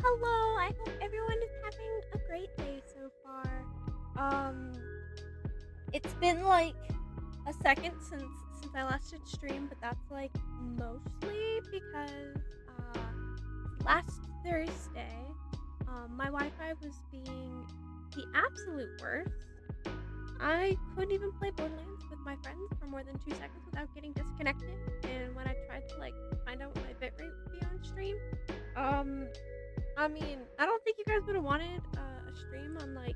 Hello, I hope everyone is having a great day so far. Um, it's been like a second since I last did stream, but that's like mostly because last Thursday, my Wi-Fi was being the absolute worst. I couldn't even play Borderlands with my friends for more than 2 seconds without getting disconnected. And when I tried to like find out what my bitrate would be on stream, um, I mean, I don't think you guys would have wanted a stream on like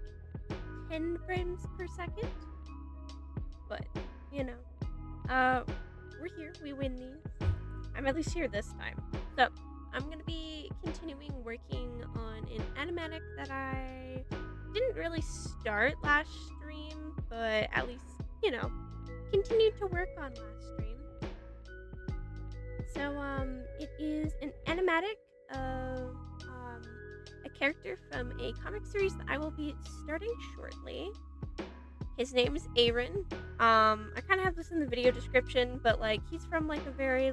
10 frames per second, but you know, uh, we're here. We win these. I'm at least here this time. So I'm gonna be continuing working on an animatic that I didn't really start last stream, but at least continued to work on last stream. So it is an animatic of a character from a comic series that I will be starting shortly. His name is Aerrin. I kind of have this in the video description, but like he's from like a very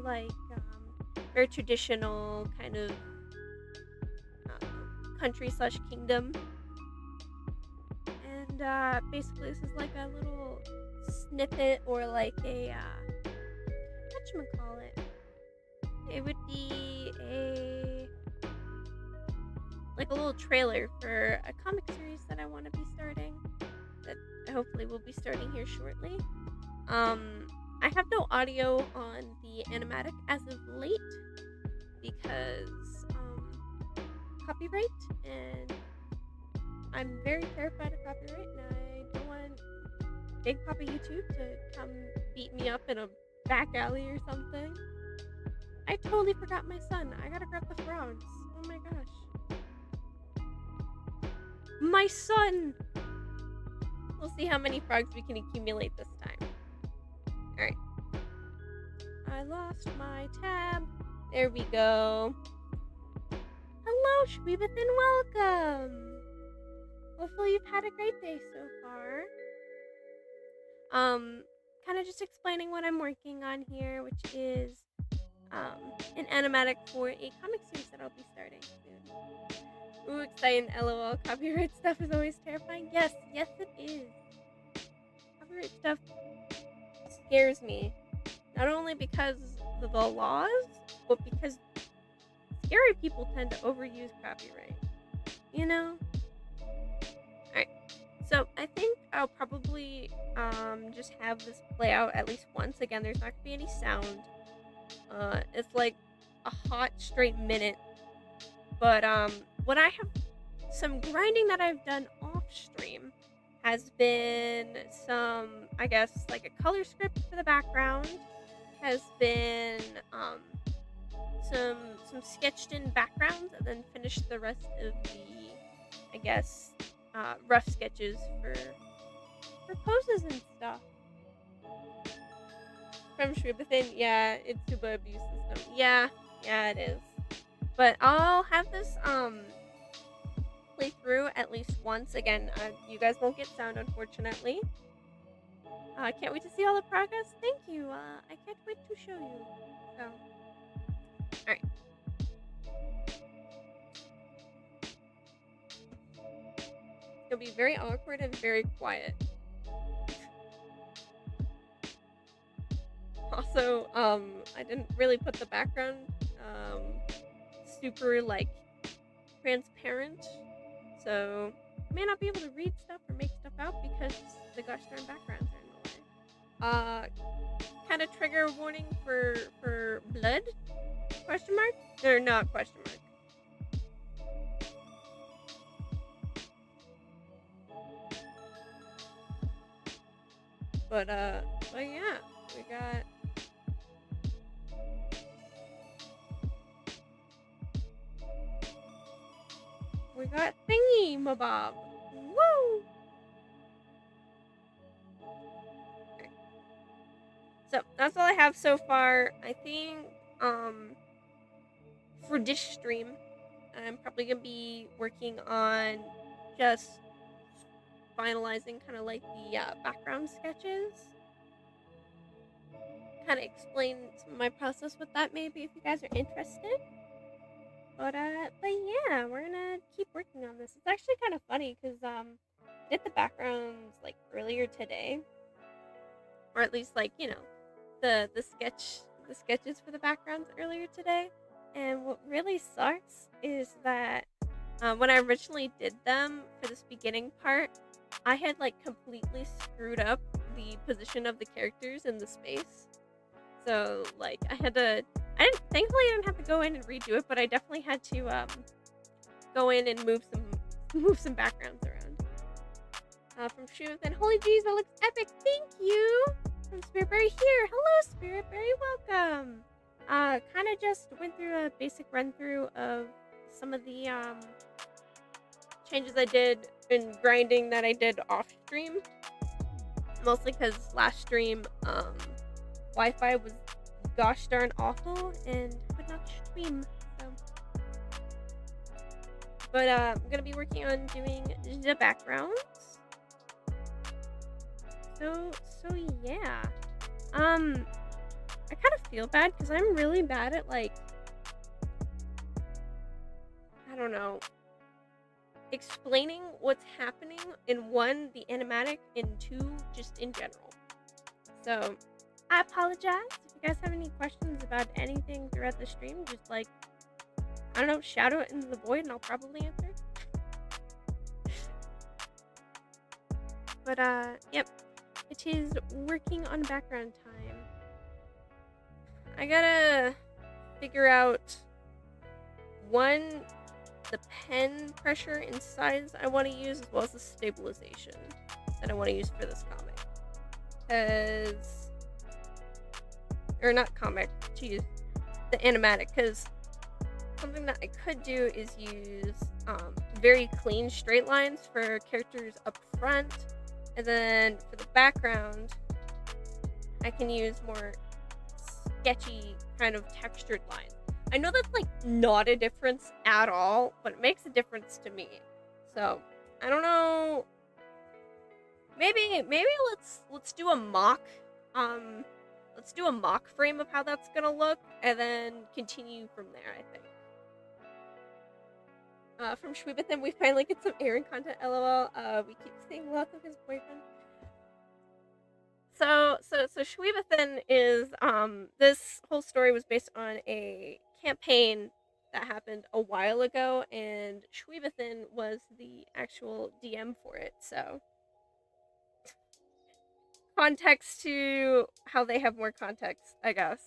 very traditional kind of country slash kingdom, and basically this is like a little snippet or like a whatchamacallit. It would be a little trailer for a comic series that I want to be starting, that hopefully will be starting here shortly. I have no audio on the animatic as of late because copyright, and I'm very terrified of copyright, and I don't want Big Papa YouTube to come beat me up in a back alley or something. I totally forgot my son. I gotta grab the frogs. Oh my gosh. My son! We'll see how many frogs we can accumulate this time. Alright. I lost my tab. There we go. Hello, Shweebathan, welcome! Hopefully you've had a great day so far. Kind of just explaining what I'm working on here, which is an animatic for a comic series that I'll be starting soon. Ooh, exciting, lol. Copyright stuff is always terrifying. Yes, it is. Copyright stuff scares me. Not only because of the laws, but because scary people tend to overuse copyright. You know? Alright. So, I think I'll probably just have this play out at least once. Again, there's not going to be any sound. It's like a hot straight minute. But what I have, some grinding that I've done off stream has been some, I guess, like a color script for the background, has been some sketched in backgrounds, and then finished the rest of the, I guess, rough sketches for poses and stuff. From Shweebathan, yeah, it's Tuba abuse system. Yeah, it is. But I'll have this play through at least once. Again, you guys won't get sound, unfortunately. I can't wait to see all the progress. Thank you. I can't wait to show you. So, alright. It'll be very awkward and very quiet. Also, I didn't really put the background super like transparent, so I may not be able to read stuff or make stuff out because the gosh darn backgrounds are in the way. Kind of trigger warning for blood? Question mark? Or not question mark. But yeah, we got thingy mabob. Woo! Okay. So that's all I have so far. I think for this stream, I'm probably gonna be working on just finalizing kind of like the background sketches. Kind of explain some of my process with that, maybe, if you guys are interested. But yeah, we're gonna keep working on this. It's actually kind of funny because I did the backgrounds like earlier today, or at least like the sketches for the backgrounds earlier today. And what really sucks is that when I originally did them for this beginning part, I had like completely screwed up the position of the characters in the space. So like thankfully I didn't have to go in and redo it, but I definitely had to go in and move some move some backgrounds around. From Truth and holy jeez, that looks epic. Thank you. From Spiritberry here. Hello, Spiritberry. Welcome. Kind of just went through a basic run through of some of the changes I did in grinding that I did off stream. Mostly because last stream, Wi-Fi was gosh darn awful and could not stream. So, but I'm gonna be working on doing the backgrounds. So yeah. I kind of feel bad because I'm really bad at like, I don't know, explaining what's happening in one, the animatic, and two, just in general. So I apologize if you guys have any questions about anything throughout the stream. Just like, I don't know, shout out into the void and I'll probably answer. But yep, it is working on background time. I gotta figure out one, the pen pressure and size I want to use, as well as the stabilization that I want to use for this comic. Or not comic, geez, the animatic, because something that I could do is use very clean straight lines for characters up front, and then for the background, I can use more sketchy kind of textured lines. I know that's like not a difference at all, but it makes a difference to me. So I don't know. Maybe let's do a mock. Let's do a mock frame of how that's gonna look, and then continue from there. I think. From Shweebathan, we finally get some Aerrin content. LOL. We keep seeing lots of his boyfriend. So Shweebathan is this whole story was based on a campaign that happened a while ago, and Shweebathan was the actual DM for it. So context to how they have more context, I guess.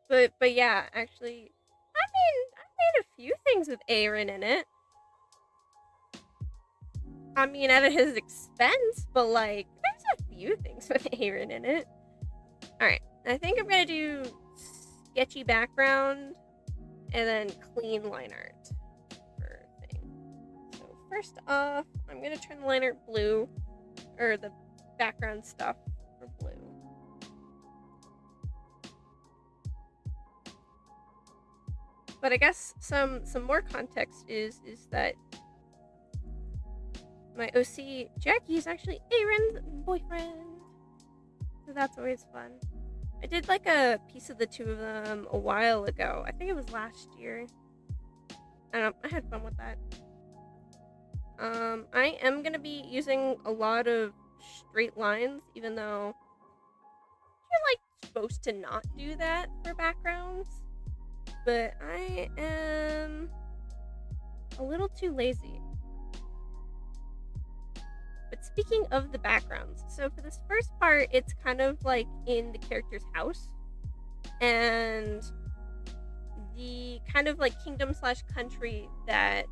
But yeah, actually, I made a few things with Aerrin in it. I mean, at his expense, but like, there's a few things with Aerrin in it. Alright, I think I'm gonna do sketchy background and then clean line art for thing. So first off, I'm gonna turn the line art blue, or the background stuff for blue. But I guess some more context is that my OC Jackie is actually Aerrin's boyfriend, so that's always fun. I did like a piece of the two of them a while ago. I think it was last year. I had fun with that. I am gonna be using a lot of straight lines, even though you're like supposed to not do that for backgrounds. But I am a little too lazy. But speaking of the backgrounds, so for this first part, it's kind of like in the character's house, and the kind of like kingdom / country that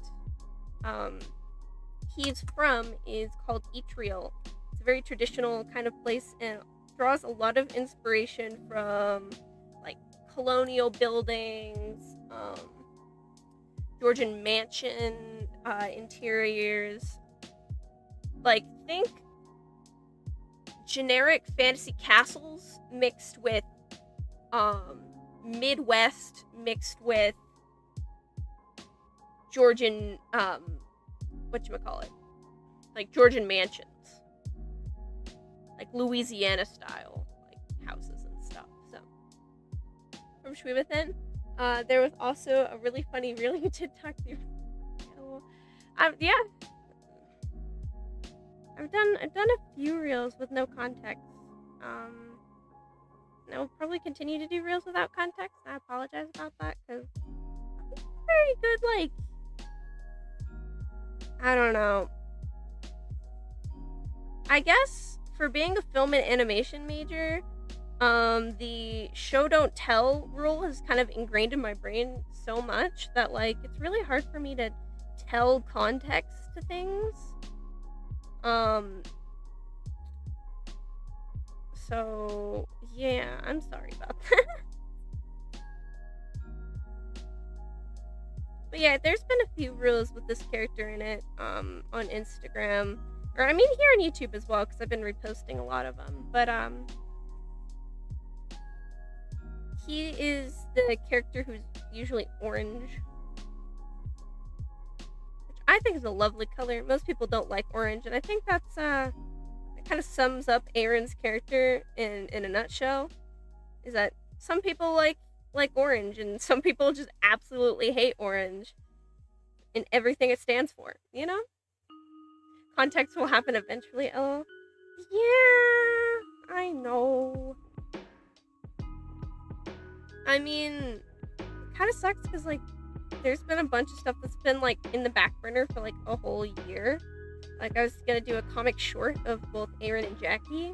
he's from is called Etriel. It's a very traditional kind of place and draws a lot of inspiration from like colonial buildings, Georgian mansion interiors. Like, think generic fantasy castles mixed with Midwest mixed with Georgian whatchamacallit, like Georgian mansions, like Louisiana style like houses and stuff. So from Shweebathan, There was also a really funny reel you did talk through. Yeah, I've done a few reels with no context. And I will probably continue to do reels without context. I apologize about that because very good, like, I don't know. I guess for being a film and animation major, the show don't tell rule is kind of ingrained in my brain so much that, like, it's really hard for me to tell context to things. So yeah, I'm sorry about that. But yeah, there's been a few reels with this character in it, on Instagram, or I mean here on YouTube as well, because I've been reposting a lot of them. But he is the character who's usually orange, which I think is a lovely color. Most people don't like orange, and I think that's it kind of sums up Aerrin's character in a nutshell. Is that some people like orange, and some people just absolutely hate orange and everything it stands for. You know, context will happen eventually. Oh, yeah, I know. I mean, it kind of sucks because, like, there's been a bunch of stuff that's been, like, in the back burner for, like, a whole year. Like, I was gonna do a comic short of both Aerrin and Jackie,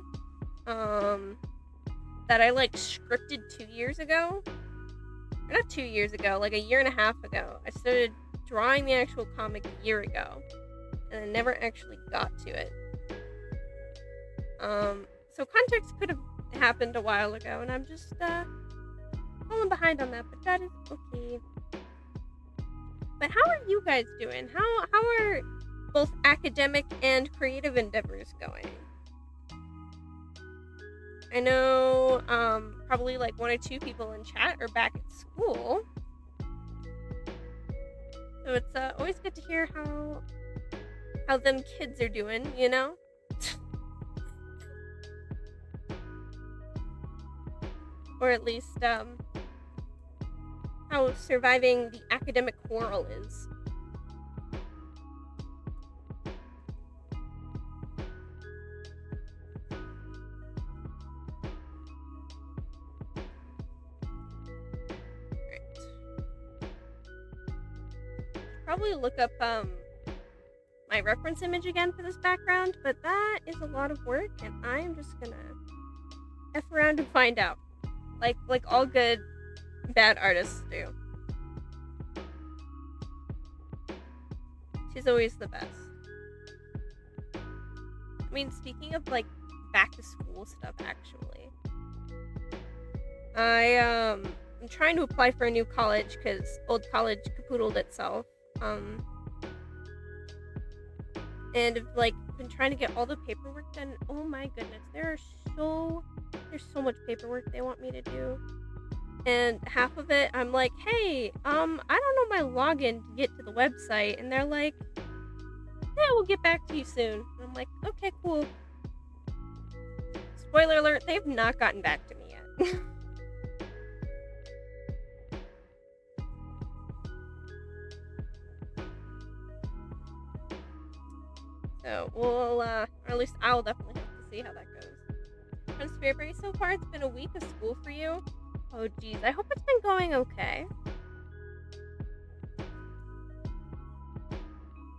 that I, like, scripted 2 years ago. Or not 2 years ago, like, a year and a half ago. I started drawing the actual comic a year ago, and I never actually got to it. So context could have happened a while ago, and I'm just, falling behind on that, but that is okay. But how are you guys doing? How are both academic and creative endeavors going? I know probably like 1 or 2 people in chat are back at school, so it's always good to hear how them kids are doing, you know. Or at least how surviving the academic quarrel is. Right. Probably look up my reference image again for this background, but that is a lot of work, and I'm just gonna F around and find out. Like all good bad artists do. She's always the best. I mean, speaking of like back to school stuff, actually, I'm trying to apply for a new college because old college capoodled itself. And I've like been trying to get all the paperwork done. Oh my goodness, there's so much paperwork they want me to do. And half of it, I'm like, hey, I don't know my login to get to the website. And they're like, yeah, we'll get back to you soon. And I'm like, okay, cool. Spoiler alert, they've not gotten back to me yet. So we'll, or at least I'll definitely have to see how that goes. On Spearberry, so far it's been a week of school for you. Oh geez, I hope it's been going okay.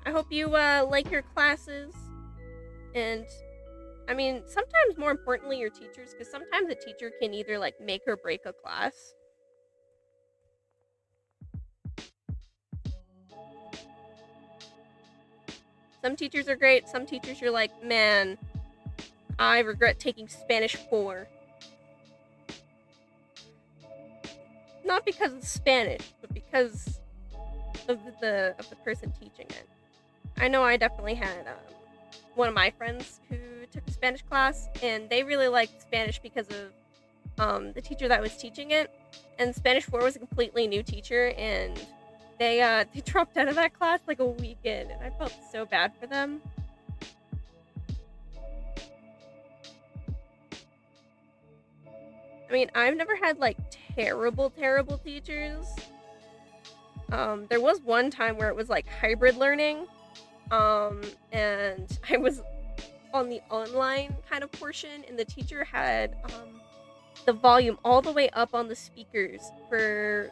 I hope you like your classes, and I mean, sometimes more importantly your teachers, because sometimes a teacher can either like make or break a class. Some teachers are great, some teachers you're like, man, I regret taking Spanish 4. Not because it's Spanish, but because of the person teaching it. I know I definitely had one of my friends who took a Spanish class, and they really liked Spanish because of the teacher that was teaching it. And Spanish 4 was a completely new teacher, and they dropped out of that class like a week in, and I felt so bad for them. I mean, I've never had like terrible, terrible teachers. There was one time where it was like hybrid learning, and I was on the online kind of portion, and the teacher had the volume all the way up on the speakers for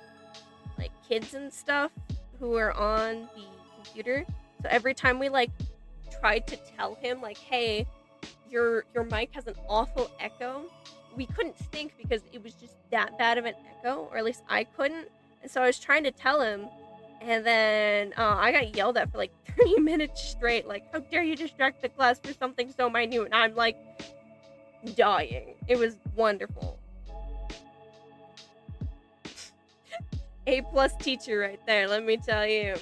like kids and stuff who are on the computer. So every time we like tried to tell him like, hey, your mic has an awful echo, we couldn't think because it was just that bad of an echo, or at least I couldn't. And so I was trying to tell him, and then I got yelled at for like 30 minutes straight, like, how dare you distract the class for something so minute? And I'm like dying. It was wonderful. A+ teacher right there, let me tell you.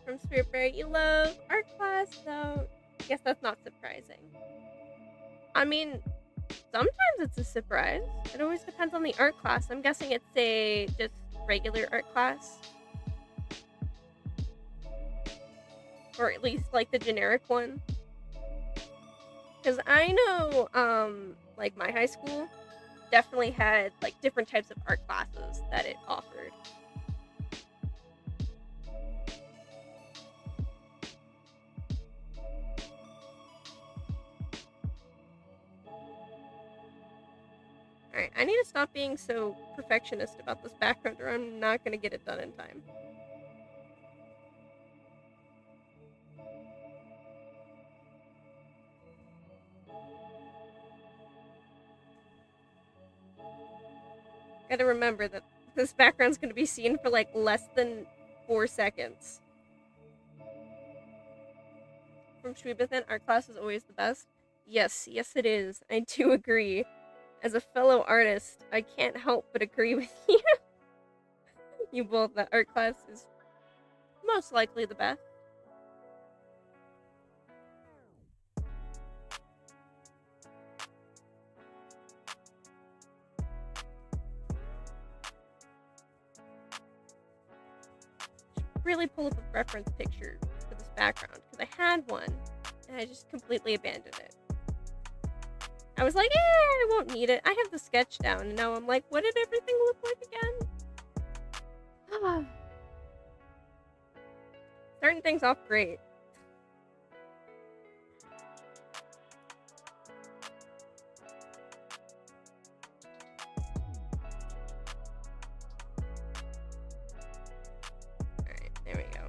From Spirit Bear, you love art class, so I guess that's not surprising. I mean, sometimes it's a surprise. It always depends on the art class. I'm guessing it's a just regular art class. Or at least like the generic one. Because I know, like my high school definitely had like different types of art classes that it offered. Alright, I need to stop being so perfectionist about this background, or I'm not going to get it done in time. Gotta remember that this background's going to be seen for like less than 4 seconds. From Shwebathan, art class is always the best. Yes, it is. I do agree. As a fellow artist, I can't help but agree with you. You both, that art class is most likely the best. Should really pull up a reference picture for this background, because I had one, and I just completely abandoned it. I was like, I won't need it. I have the sketch down, and now I'm like, what did everything look like again? Starting things off great. Alright, there we go.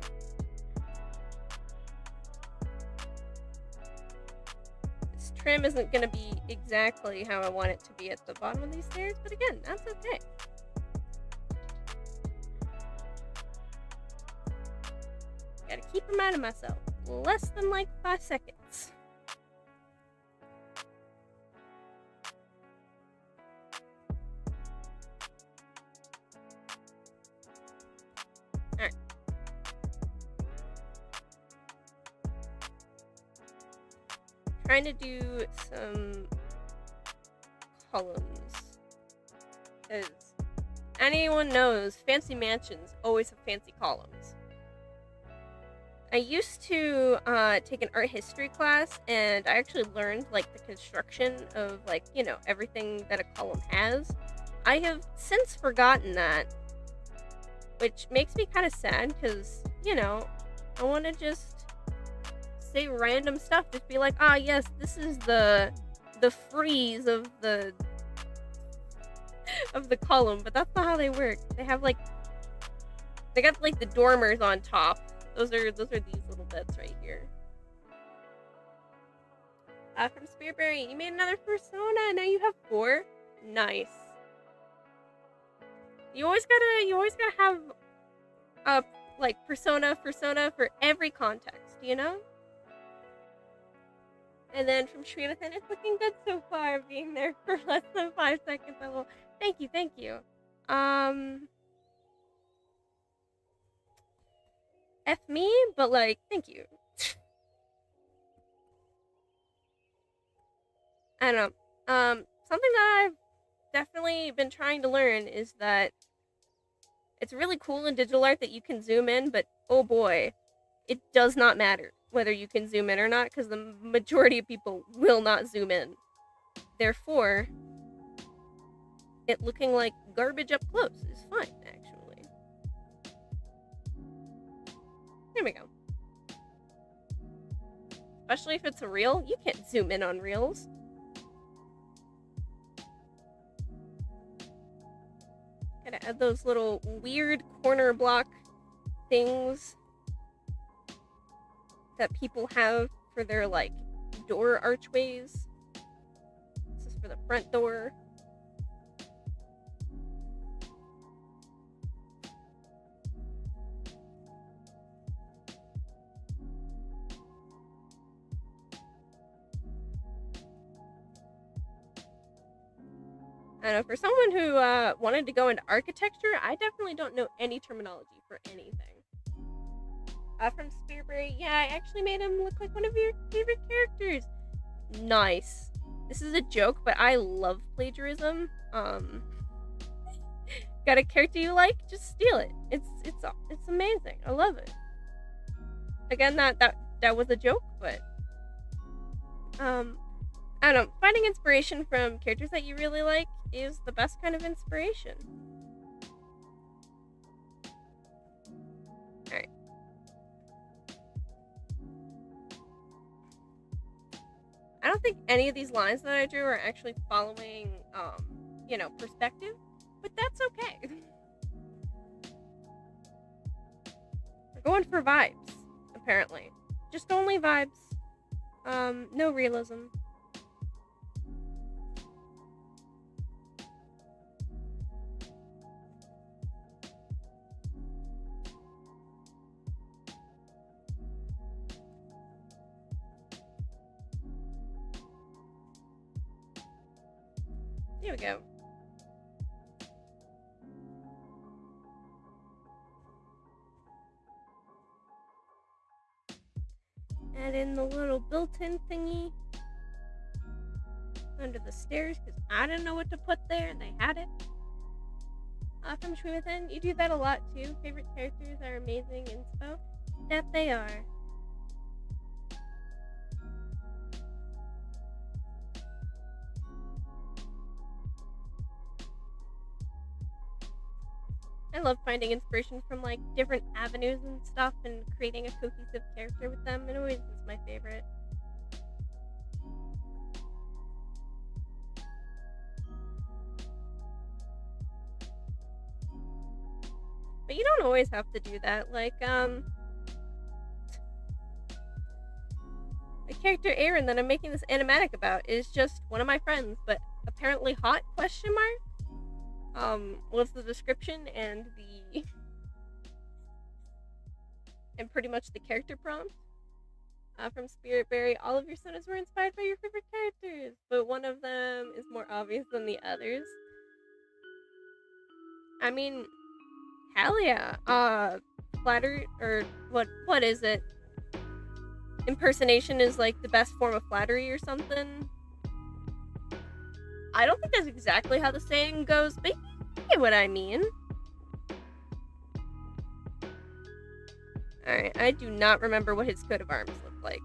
This trim isn't going to be exactly how I want it to be at the bottom of these stairs, but again, that's okay. Gotta keep reminding myself, less than like 5 seconds. Alright. Trying to do some columns. Because anyone knows, fancy mansions always have fancy columns. I used to take an art history class, and I actually learned like the construction of like, you know, everything that a column has. I have since forgotten that, which makes me kind of sad because, you know, I want to just say random stuff, just be like, yes, this is the frieze of the column, but that's not how they work. They have like, they got like the dormers on top. Those are these little beds right here. From Spiritberry, you made another persona. Now you have 4. Nice. You always gotta have a like persona for every context, you know. And then from Shrinathan, it's looking good so far, being there for less than 5 seconds. I will. Thank you. F me, but like, thank you. I don't know. Something that I've definitely been trying to learn is that it's really cool in digital art that you can zoom in, but oh boy, it does not matter whether you can zoom in or not, because the majority of people will not zoom in. Therefore, it looking like garbage up close is fine, actually. There we go. Especially if it's a reel. You can't zoom in on reels. Gotta add those little weird corner block things that people have for their, like, door archways. This is for the front door. I don't know, for someone who wanted to go into architecture, I definitely don't know any terminology for anything. From Spearberry, yeah, I actually made him look like one of your favorite characters. Nice. This is a joke, but I love plagiarism. Got a character you like? Just steal it. It's amazing. I love it. Again, that was a joke, but I don't know. Finding inspiration from characters that you really like is the best kind of inspiration. Alright. I don't think any of these lines that I drew are actually following, perspective, but that's okay. We're going for vibes, apparently. Just only vibes. No realism. Here we go. Add in the little built-in thingy under the stairs because I didn't know what to put there and they had it. From Between Within, you do that a lot too. Favorite characters are amazing inspo. That they are. I love finding inspiration from like different avenues and stuff and creating a cohesive character with them. It always is my favorite. But you don't always have to do that. Like, the character Aerrin that I'm making this animatic about is just one of my friends, but apparently hot, question mark? Was the description and the... and pretty much the character prompt. From Spiritberry, all of your sonas were inspired by your favorite characters, but one of them is more obvious than the others. I mean... hell yeah. Flattery, or what is it? Impersonation is like the best form of flattery or something. I don't think that's exactly how the saying goes, but you get what I mean. Alright, I do not remember what his coat of arms looked like.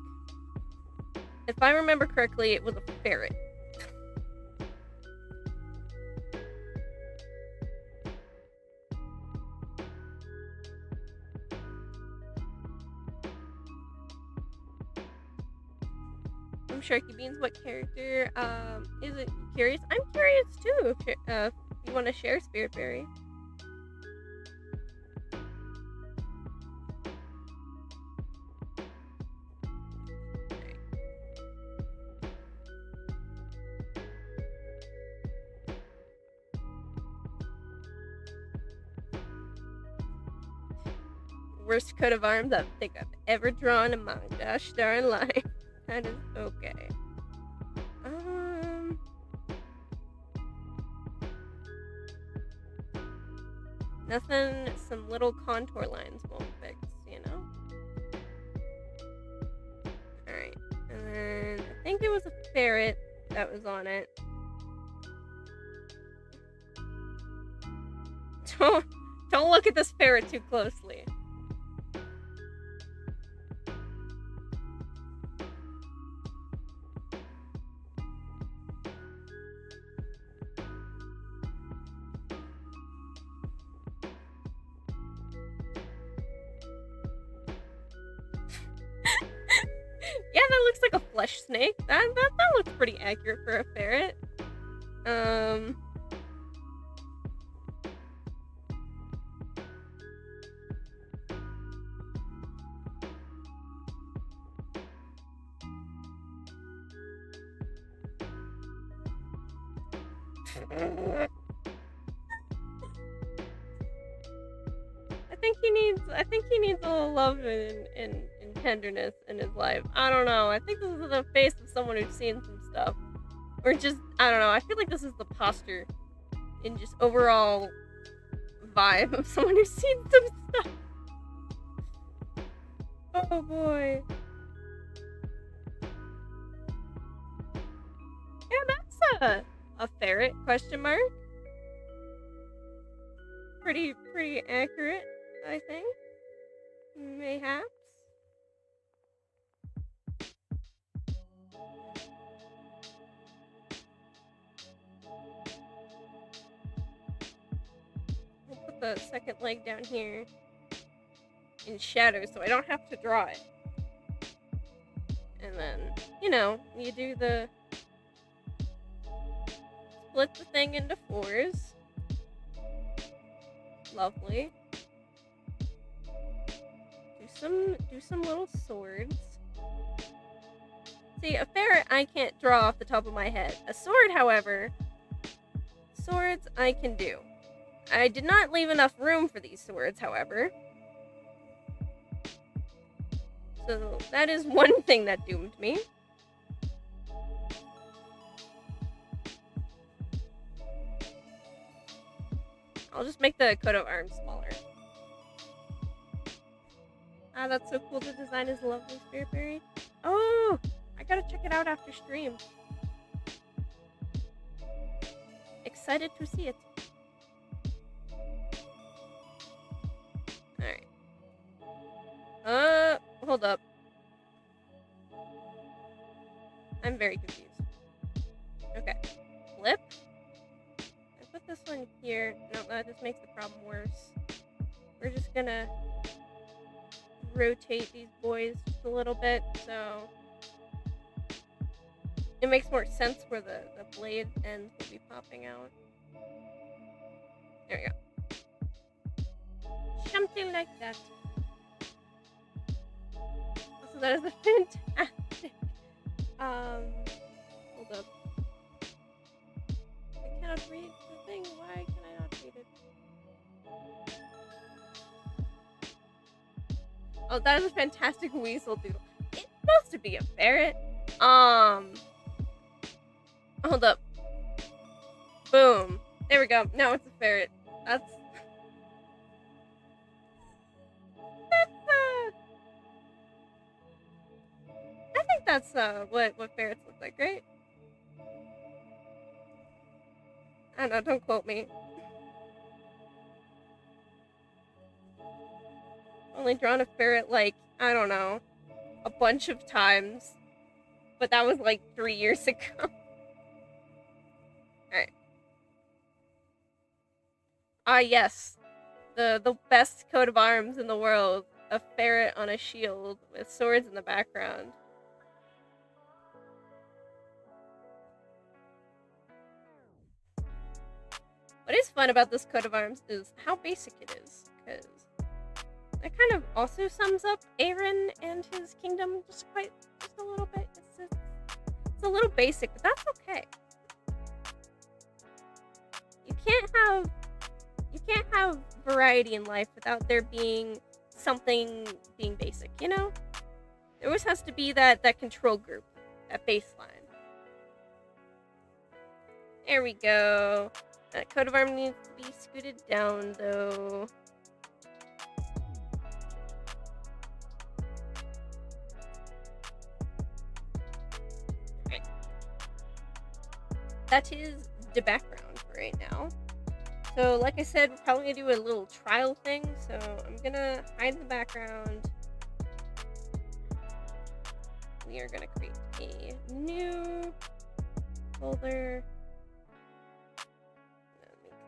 If I remember correctly, it was a ferret. Sharky Beans, what character is it? Curious? I'm curious too if you want to share Spiritberry. Worst coat of arms I think I've ever drawn in my gosh darn life. That is okay. Nothing some little contour lines won't fix, you know? Alright, and then I think it was a ferret that was on it. Don't look at this ferret too closely. flesh snake. That looks pretty accurate for a ferret. I think he needs a little love and tenderness in his life. I don't know. I think this is the face of someone who's seen some stuff. Or just, I don't know. I feel like this is the posture and just overall vibe of someone who's seen some stuff. Oh boy. Yeah, that's a ferret, question mark. Pretty accurate, I think. Mayhaps. I'll put the second leg down here in shadow so I don't have to draw it. And then, you know, you do the split the thing into 4s. Lovely. Do some little swords. See, a ferret I can't draw off the top of my head. A sword, however, swords I can do. I did not leave enough room for these swords, however. So that is one thing that doomed me. I'll just make the coat of arms smaller. Ah, that's so cool. The design is lovely, Spirit Berry. Oh, I gotta check it out after stream. Excited to see it. Alright. Hold up. I'm very confused. Okay. Flip. I put this one here. No, that just makes the problem worse. We're just gonna rotate these boys just a little bit so it makes more sense where the blade ends will be popping out. There we go. Something like that. So that is a fantastic hold up. I cannot read the thing. Why can I not read it? Oh, that is a fantastic weasel doodle. It's supposed to be a ferret. Hold up. Boom. There we go. Now it's a ferret. That's I think that's what ferrets look like, right? I don't know, don't quote me. Only drawn a ferret like, I don't know, a bunch of times. But that was like 3 years ago. Alright. Ah, yes. The best coat of arms in the world. A ferret on a shield with swords in the background. What is fun about this coat of arms is how basic it is, because that kind of also sums up Aerrin and his kingdom just a little bit. It's a little basic, but that's okay. You can't have variety in life without there being something being basic, you know? There always has to be that control group, that baseline. There we go. That coat of arms needs to be scooted down, though. Okay. That is the background for right now. So, like I said, we're probably gonna do a little trial thing. So, I'm gonna hide the background. We are gonna create a new folder.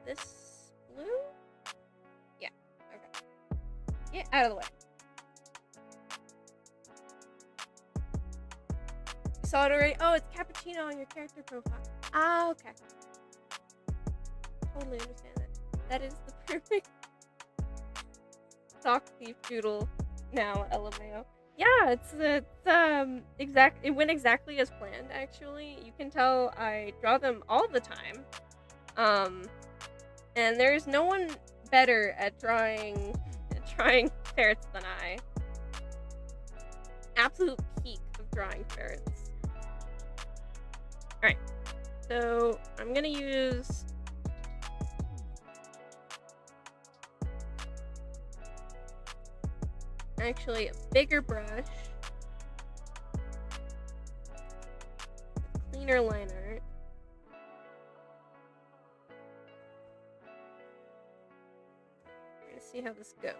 This blue? Yeah, okay. Get out of the way. saw it already. Oh, it's cappuccino on your character profile. Ah, okay. Totally understand that. That is the perfect sock thief doodle now, LMAO. Yeah, it went exactly as planned, actually. You can tell I draw them all the time. And there's no one better at drawing ferrets than I. Absolute peak of drawing ferrets. Alright. So I'm gonna use actually a bigger brush, cleaner line art. We're gonna see how this goes.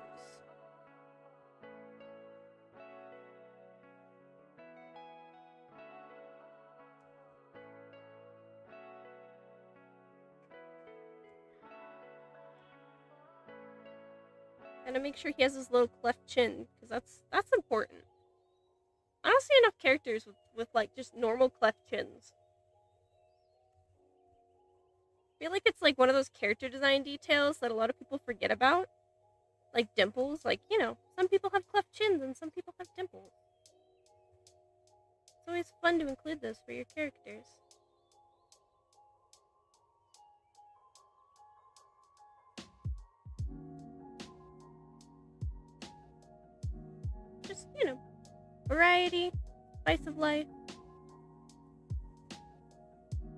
Gotta make sure he has his little cleft chin, because that's important. I don't see enough characters with like just normal cleft chins. I feel like it's like one of those character design details that a lot of people forget about. Like dimples, like, some people have cleft chins and some people have dimples. It's always fun to include those for your characters. Just, variety, spice of life.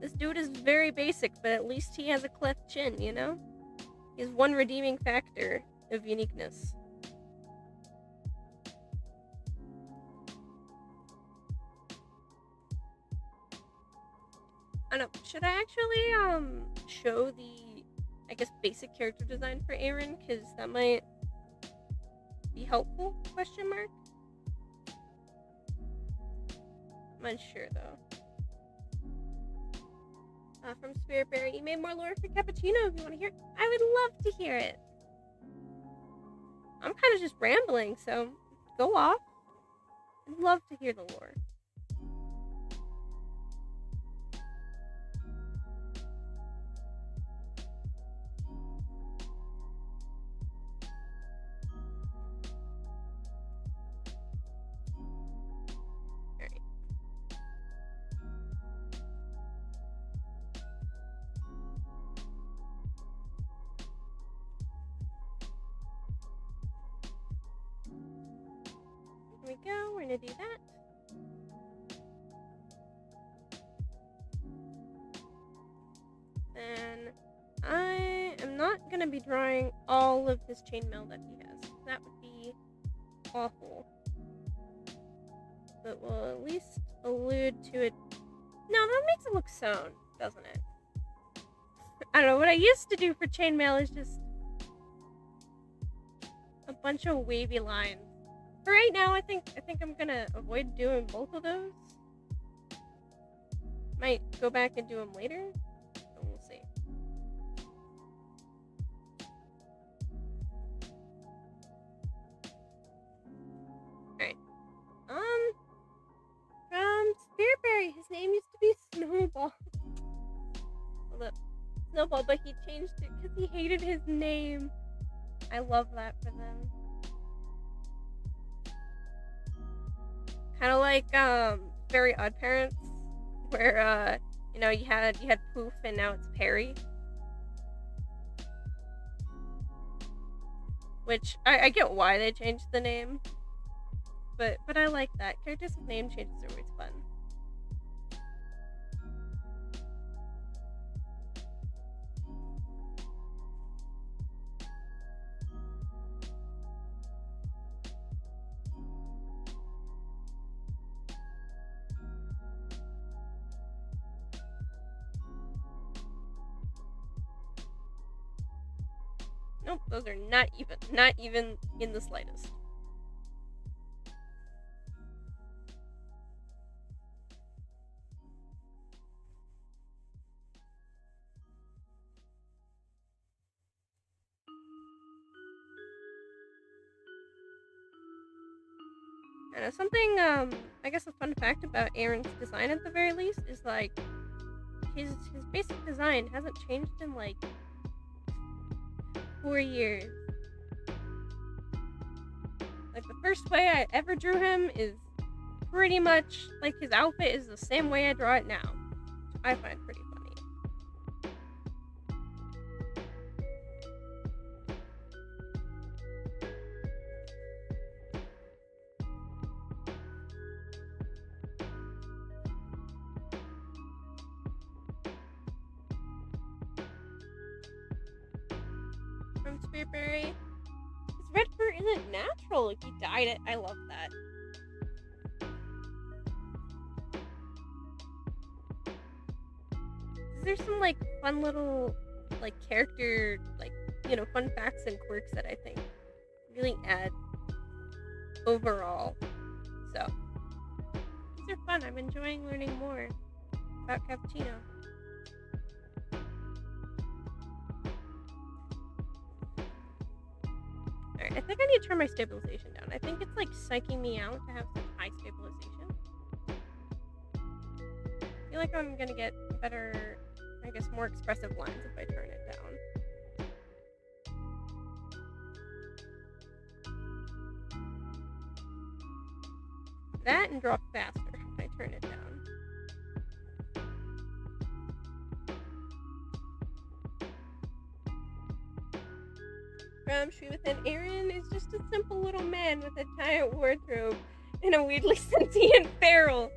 This dude is very basic, but at least he has a cleft chin, He has one redeeming factor of uniqueness. I don't know, should I actually, show the, I guess, basic character design for Aerrin? Because that might be helpful, question mark? I'm unsure, though. From Spirit Berry, you made more lore for Cappuccino if you want to hear it. I would love to hear it. I'm kind of just rambling, so go off. I'd love to hear the lore. Alright. Here we go, we're gonna do that. Then I am not gonna be drawing all of his chainmail that he has. That would be awful. But we'll at least allude to it. No, that makes it look sewn, doesn't it? I don't know, what I used to do for chainmail is just a bunch of wavy lines. For right now, I think I'm gonna avoid doing both of those. Might go back and do them later, but we'll see. Alright. From Spirit Berry, his name used to be Snowball. Hold up. Snowball, but he changed it because he hated his name. I love that for them. Kind of like Very Odd Parents, where you had Poof and now it's Perry, which I get why they changed the name, but I like that. Characters with name changes are always fun. Nope, those are not even in the slightest. And something, I guess a fun fact about Aerrin's design at the very least is like his basic design hasn't changed in like 4 years. Like the first way I ever drew him is pretty much like his outfit is the same way I draw it now. Which I find pretty funny. From Spiritberry. His red fur isn't natural. He dyed it. I love that. There's some like fun little like character like fun facts and quirks that I think really add overall. So these are fun. I'm enjoying learning more about Cappuccino. Alright, I think I need to turn my stabilization down. I think it's like psyching me out to have such high stabilization. I feel like I'm gonna get better, I guess, more expressive lines if I turn it down. That and draw faster if I turn it down. From Tree Within, Aerrin is just a simple little man with a giant wardrobe and a weirdly sentient barrel.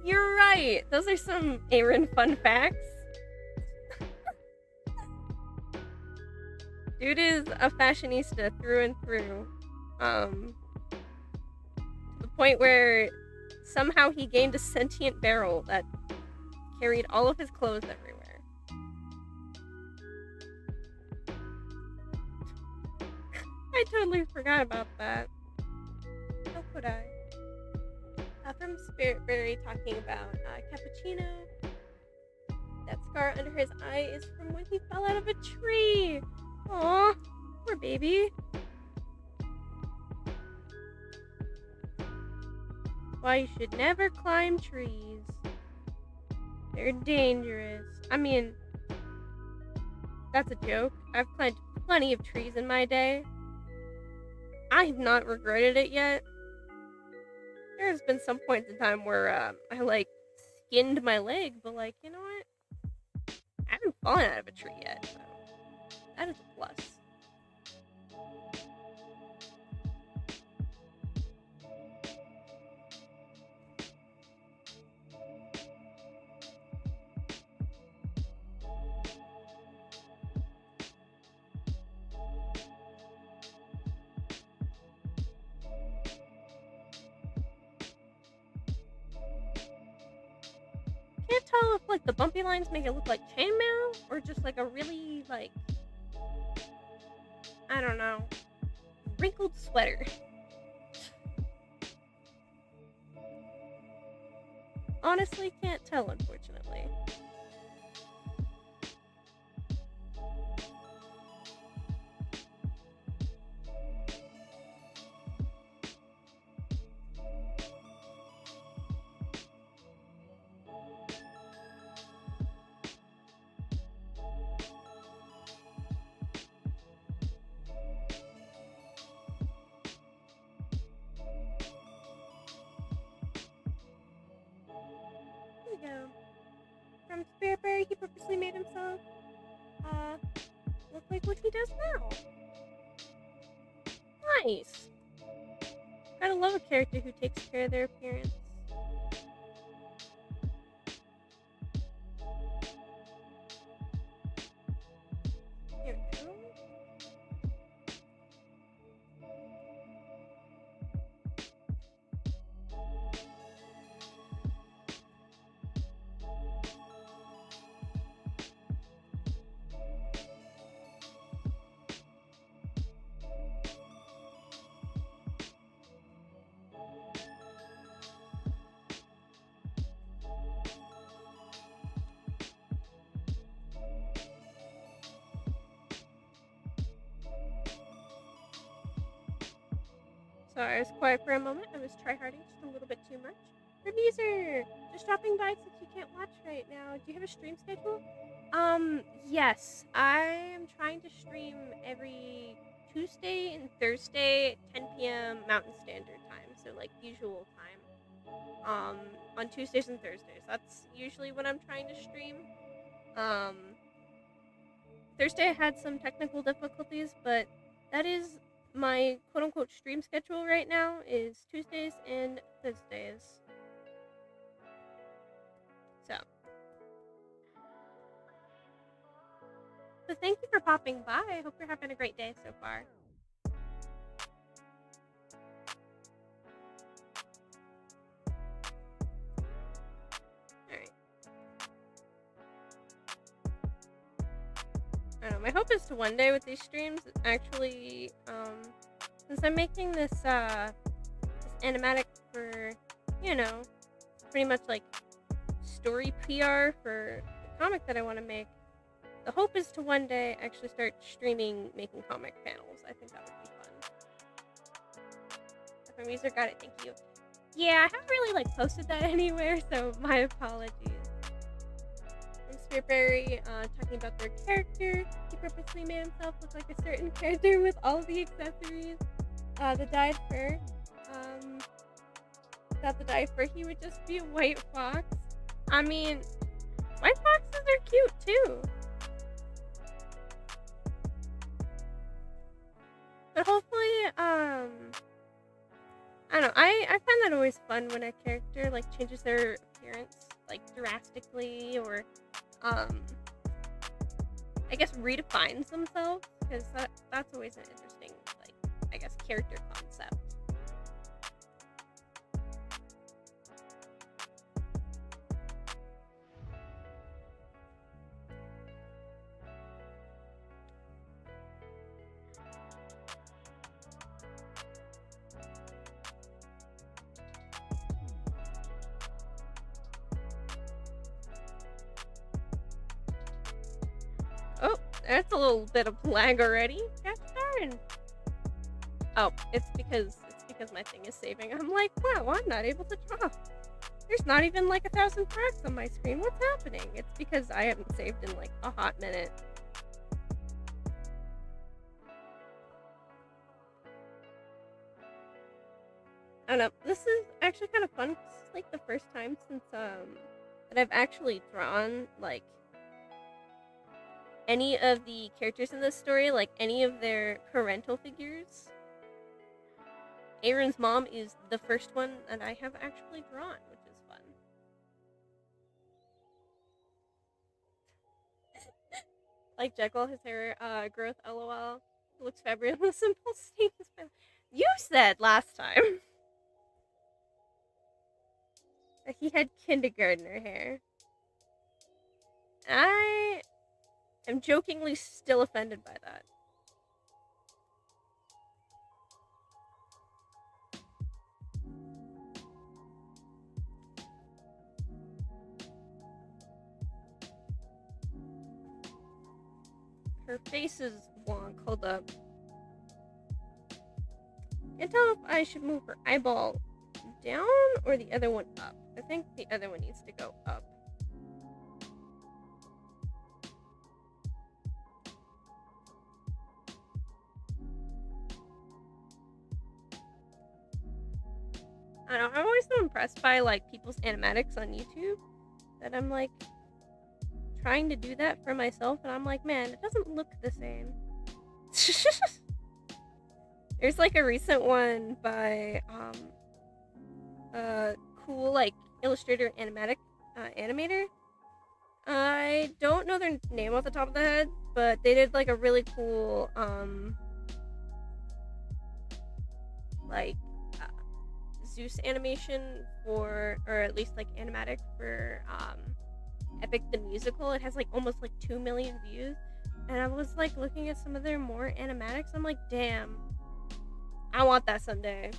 You're right. Those are some Aerrin fun facts. Dude is a fashionista through and through. To the point where somehow he gained a sentient barrel that carried all of his clothes everywhere. I totally forgot about that. How could I? From Spiritberry talking about Cappuccino. That scar under his eye is from when he fell out of a tree. Aw, poor baby. Why you should never climb trees. They're dangerous. I mean, that's a joke. I've climbed plenty of trees in my day. I have not regretted it yet. There's been some points in time where I like skinned my leg, but like, you know what? I haven't fallen out of a tree yet, so that is a plus. Can't tell if like the bumpy lines make it look like chainmail or just like a really like, I don't know, wrinkled sweater. Honestly, can't tell, unfortunately. From Spiritberry, he purposely made himself look like what he does now. Nice. Gotta love a character who takes care of their appearance. Here we go. So I was quiet for a moment. I was tryharding just a little bit too much. Rebuser, just dropping by since you can't watch right now. Do you have a stream schedule? Yes. I am trying to stream every Tuesday and Thursday at 10 p.m. Mountain Standard Time, so like usual time. On Tuesdays and Thursdays. That's usually when I'm trying to stream. Thursday I had some technical difficulties, but that is my quote-unquote stream schedule right now is Tuesdays and Thursdays. So. But thank you for popping by. I hope you're having a great day so far. Alright. I don't know, my hope is to one day with these streams actually, since I'm making this animatic for, you know, pretty much like story PR for the comic that I want to make, the hope is to one day actually start streaming making comic panels. I think that would be fun. If my user got it, thank you. Yeah, I haven't really like posted that anywhere, so my apologies. From Spearberry, talking about their character. He purposely made himself look like a certain character with all the accessories. The dyed fur. Without the dyed fur, he would just be a white fox. I mean, white foxes are cute too. But hopefully, I don't know, I find that always fun when a character, like, changes their appearance, like, drastically, or, I guess redefines themselves, because that's always an interesting, like, I guess, character concept. Oh, that's a little bit of lag already. Gosh darn. Oh, it's because my thing is saving. I'm like, wow, I'm not able to draw. There's not even like 1,000 tracks on my screen. What's happening? It's because I haven't saved in like a hot minute. I don't know. This is actually kind of fun. This is like the first time since that I've actually drawn like any of the characters in this story, like any of their parental figures. Aerrin's mom is the first one that I have actually drawn, which is fun. Like Jekyll, his hair growth, lol. Looks fabulous. Simple statements. You said last time that he had kindergartner hair. I am jokingly still offended by that. Her face is wonk. Hold up. Can't tell if I should move her eyeball down or the other one up. I think the other one needs to go up. I don't know, I'm always so impressed by like people's animatics on YouTube that I'm like trying to do that for myself, and I'm like, man, it doesn't look the same. There's like a recent one by cool like illustrator animatic animator. I don't know their name off the top of the head, but they did like a really cool like Zeus animation for, or at least like animatic for Epic the Musical. It has like almost like 2 million views, and I was like looking at some of their more animatics. I'm like, damn, I want that someday.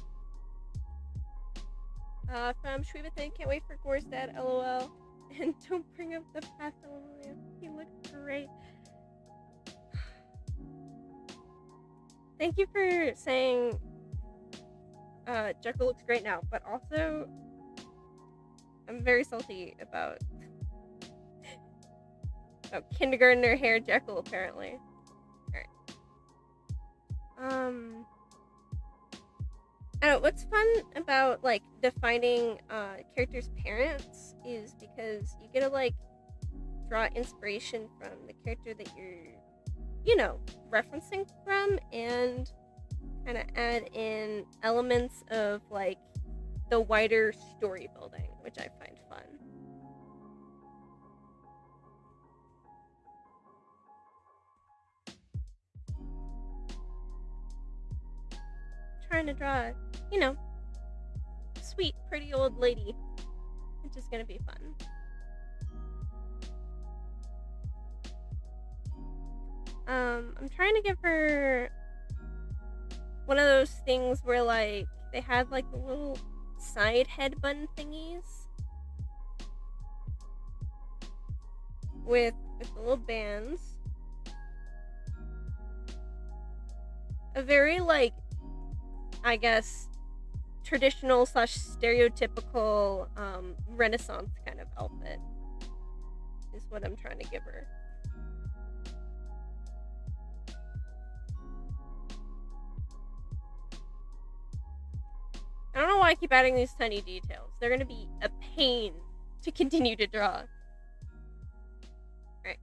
From Shrivathan, can't wait for Gore's dad, lol. And don't bring up the past, lol. He looks great. Thank you for saying Jekyll looks great now, but also I'm very salty about kindergartner hair Jekyll apparently. Alright. I don't know, what's fun about like defining characters' parents is because you get to like draw inspiration from the character that you're referencing from, and kind of add in elements of like the wider story building, which I find fun. Trying to draw, sweet, pretty old lady, which is gonna be fun. I'm trying to give her one of those things where like they had like the little side head button thingies with the little bands. A very like, I guess, traditional / stereotypical Renaissance kind of outfit is what I'm trying to give her. I don't know why I keep adding these tiny details. They're gonna be a pain to continue to draw. Alright.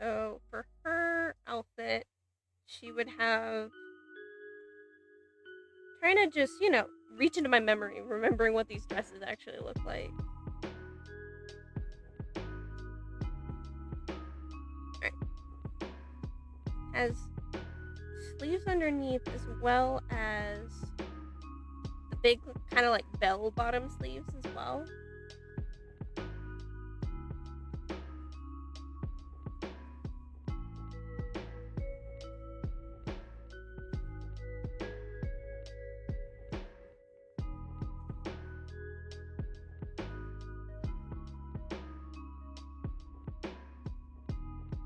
So for her outfit, she would have, trying to just, reach into my memory, remembering what these dresses actually look like. Alright. Has sleeves underneath as well as the big kind of like bell bottom sleeves as well.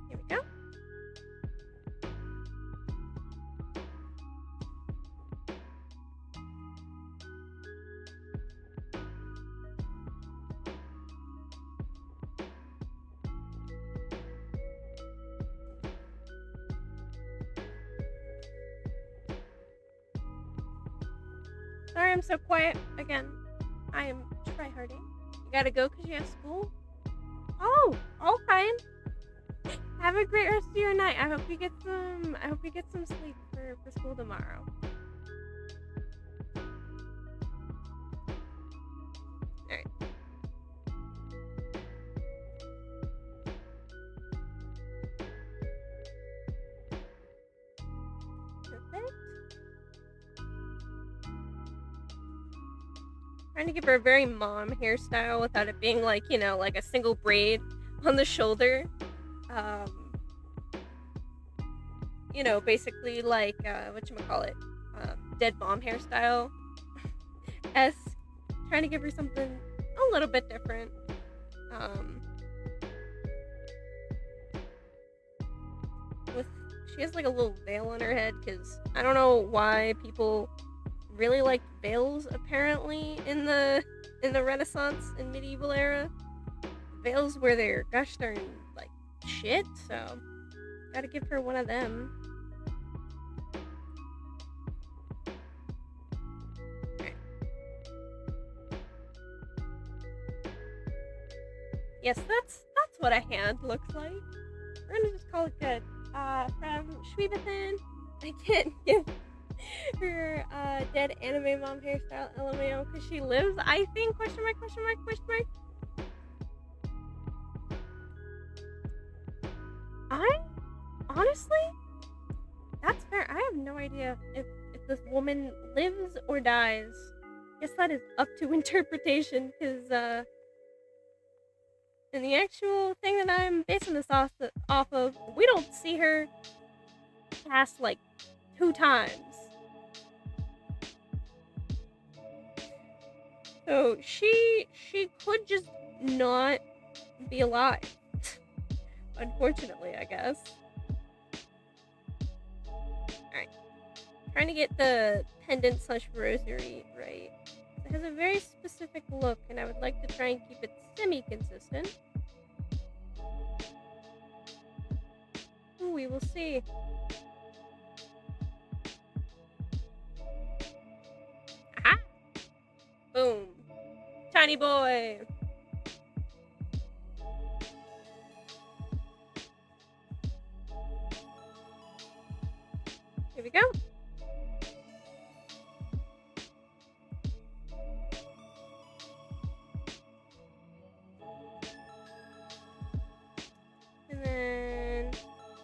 Here we go. Sorry I'm so quiet again. I am tryharding. You gotta go because you have school? Oh, all fine. Have a great rest of your night. I hope you get some sleep for school tomorrow. Alright. Perfect. Trying to give her a very mom hairstyle without it being like, like a single braid on the shoulder. Basically like, whatchamacallit, dead mom hairstyle. Trying to give her something a little bit different. She has like a little veil on her head, because I don't know why people really like veils apparently in the Renaissance and medieval era. Veils where their gosh darn like shit, so gotta give her one of them. Okay. Yes, that's what a hand looks like. We're gonna just call it good. From Schweebathan, I can't give her dead anime mom hairstyle LMAO because she lives, I think, question mark. Honestly, that's fair. I have no idea if this woman lives or dies. I guess that is up to interpretation, because in the actual thing that I'm basing this off of, we don't see her past like 2 times. So she could just not be alive. Unfortunately, I guess. trying to get the pendant slash rosary right. It has a very specific look, and I would like to try and keep it semi-consistent. We will see. Aha! Boom. Tiny boy. Here we go. And then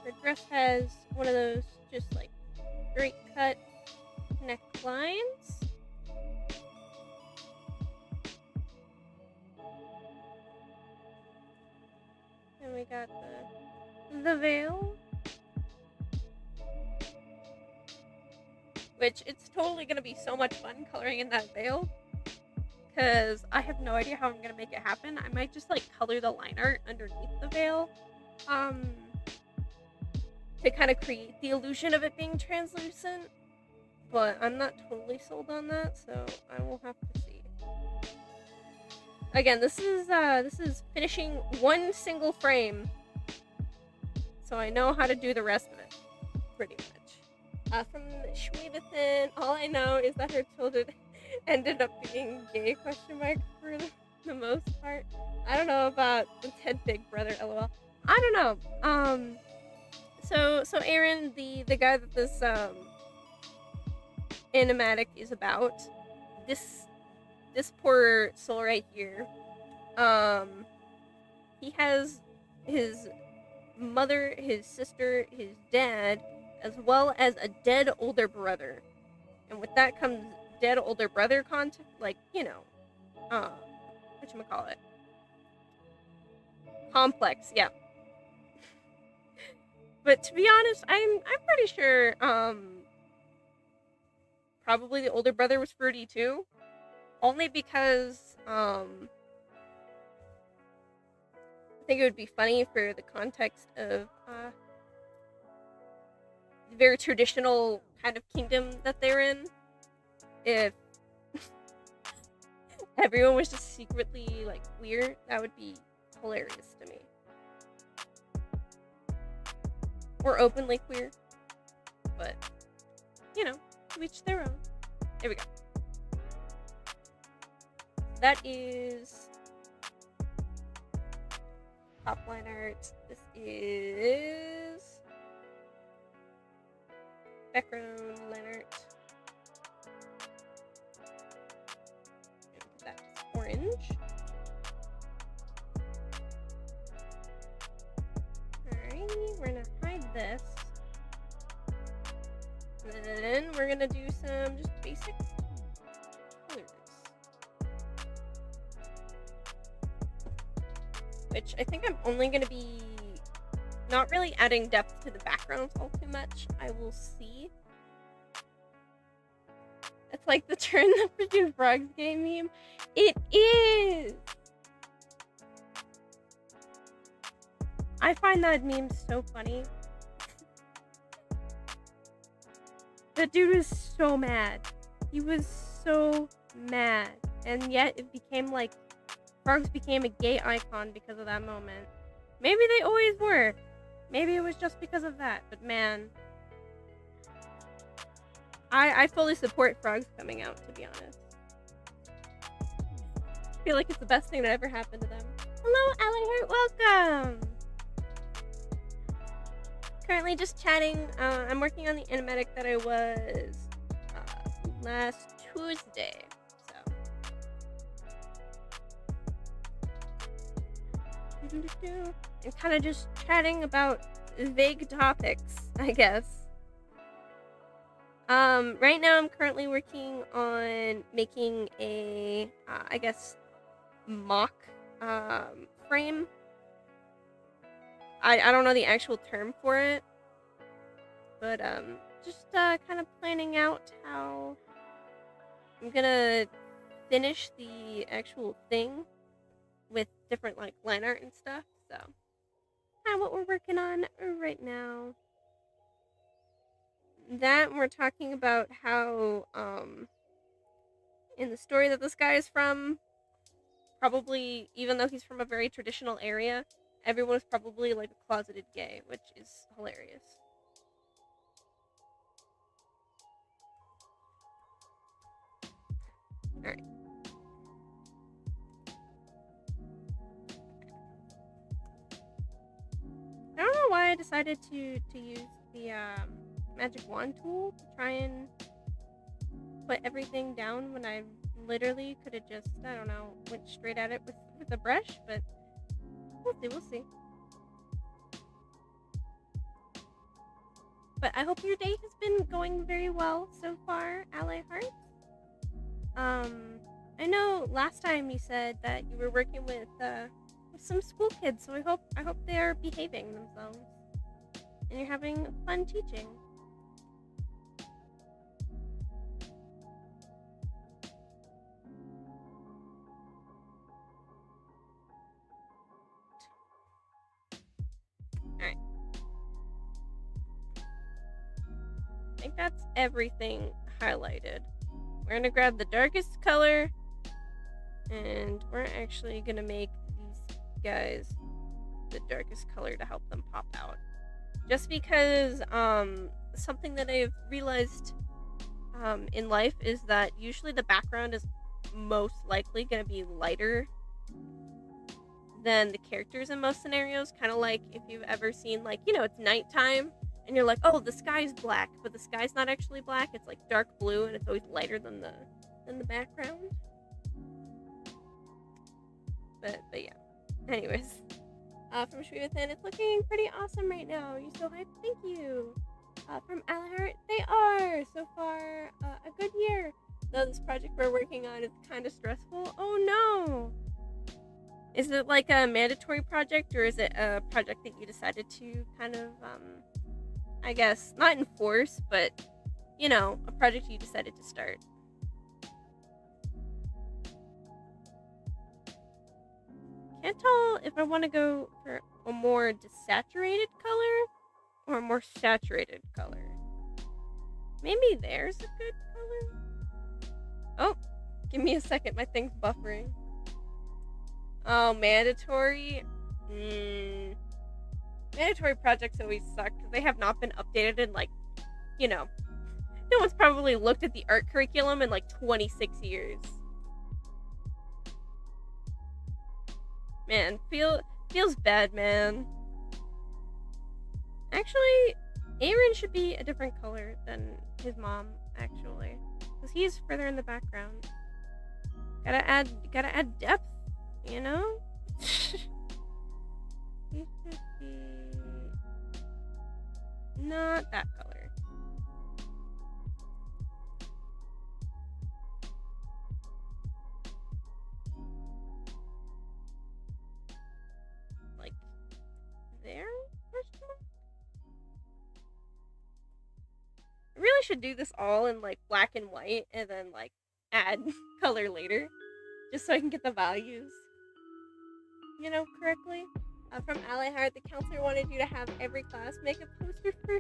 her dress has one of those just like straight cut necklines. And we got the veil. Which, it's totally going to be so much fun coloring in that veil. Because I have no idea how I'm going to make it happen. I might just, like, color the line art underneath the veil. To kind of create the illusion of it being translucent. But I'm not totally sold on that, so I will have to see. Again, this is finishing one single frame. So I know how to do the rest of it. Pretty much. From Schweethathan, all I know is that her children ended up being gay, for the most part. I don't know about the Ted Big Brother, lol. I don't know. So Aerrin, the guy that this, animatic is about, this poor soul right here, he has his mother, his sister, his dad, as well as a dead older brother. And with that comes dead older brother content, like, you know, whatchamacallit? Complex, yeah. But to be honest, I'm pretty sure, probably the older brother was fruity too. Only because, I think it would be funny for the context of, very traditional kind of kingdom that they're in, if everyone was just secretly like queer. That would be hilarious to me. Or openly queer, but you know, to each their own. There we go. That is top line art. This is background line art. That's orange. Alrighty, we're gonna hide this. And then we're gonna do some just basic colors. Which I think I'm only gonna be not really adding depth to the backgrounds all too much. I will see. It's like the turn the freaking frogs game meme. It is! I find that meme so funny. The dude was so mad. He was so mad. And yet it became like, frogs became a gay icon because of that moment. Maybe they always were. Maybe it was just because of that, but man, I fully support frogs coming out, to be honest. I feel like it's the best thing that ever happened to them. Hello, Ally Hurt, welcome! Currently just chatting. I'm working on the animatic that I was last Tuesday, so. And kind of just chatting about vague topics, I guess. Right now I'm currently working on making a, I guess, mock, frame. I don't know the actual term for it, but, just, kind of planning out how I'm gonna finish the actual thing with different, like, line art and stuff, so. Kind of what we're working on right now. That we're talking about how, in the story that this guy is from, probably, even though he's from a very traditional area, everyone is probably like a closeted gay, which is hilarious. Alright. I don't know why I decided to use the magic wand tool to try and put everything down when I literally could have just, I don't know, went straight at it with a brush, but we'll see. But I hope your day has been going very well so far, Ally Heart. I know last time you said that you were working with some school kids, so I hope they are behaving themselves and you're having fun teaching. Alright. I think that's everything highlighted. We're gonna grab the darkest color and we're actually gonna make these guys the darkest color to help them pop out. Just because something that I've realized in life is that usually the background is most likely going to be lighter than the characters in most scenarios. Kind of like if you've ever seen, like, you know, it's nighttime and you're like, oh, the sky's black, but the sky's not actually black. It's like dark blue and it's always lighter than the background. But yeah. Anyways. From Shui Within, it's looking pretty awesome right now. Are you so hyped? Thank you. From Alahart, they are so far a good year. Though this project we're working on is kind of stressful. Oh no! Is it like a mandatory project, or is it a project that you decided to kind of, I guess, not enforce, but, you know, a project you decided to start? Can't tell if I want to go for a more desaturated color or a more saturated color. Maybe there's a good color. Oh, give me a second. My thing's buffering. Oh, mandatory. Mandatory projects always suck because they have not been updated in, like, you know, no one's probably looked at the art curriculum in like 26 years. Man, feels bad, man. Actually, Aerrin should be a different color than his mom, actually, because he's further in the background. Gotta add depth, you know. He should be not that color. There? I really should do this all in like black and white and then like add color later, just so I can get the values, you know, correctly. From Ally Heart, the counselor wanted you to have every class make a poster for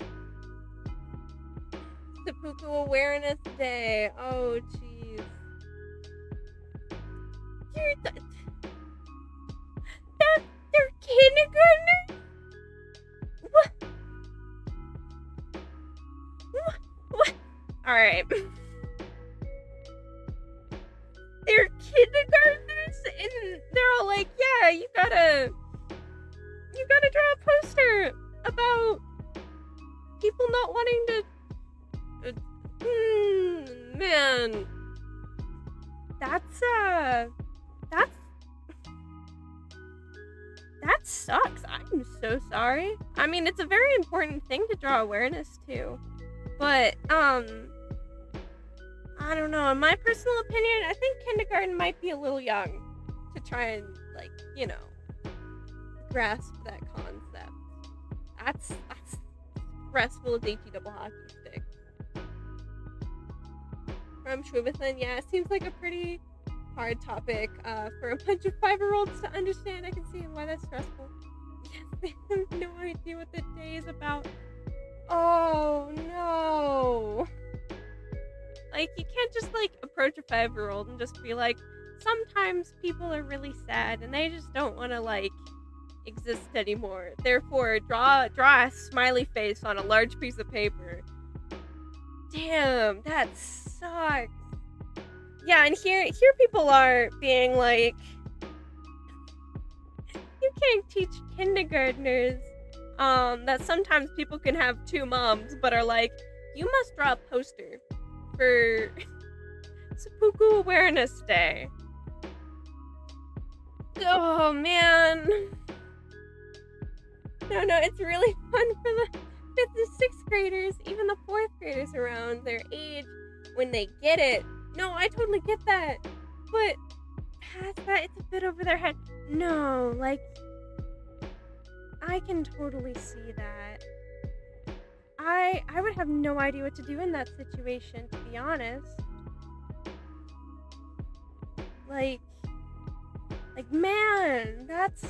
Seppuku Awareness Day. Oh jeez. They're kindergartners? What? Alright. They're kindergartners and they're all like, yeah, you gotta draw a poster about people not wanting to man. That sucks. I'm so sorry. I mean, it's a very important thing to draw awareness to. But, I don't know. In my personal opinion, I think kindergarten might be a little young to try and, like, you know, grasp that concept. That's stressful as HE double hockey stick. From Shwibithan, yeah, it seems like a pretty hard topic for a bunch of 5-year-olds to understand. I can see why that's stressful. Yes, they have no idea what the day is about. Oh no. Like, you can't just like approach a 5-year-old and just be like, sometimes people are really sad and they just don't want to like exist anymore. Therefore, draw a smiley face on a large piece of paper. Damn, that sucks. Yeah, and here people are being like, you can't teach kindergartners that sometimes people can have 2 moms, but are like, you must draw a poster for Seppuku Awareness Day. Oh man. No, it's really fun for the 5th and 6th graders, even the 4th graders around their age when they get it. No, I totally get that. But past that, it's a bit over their head. No, like, I can totally see that. I would have no idea what to do in that situation, to be honest. Like man, that's...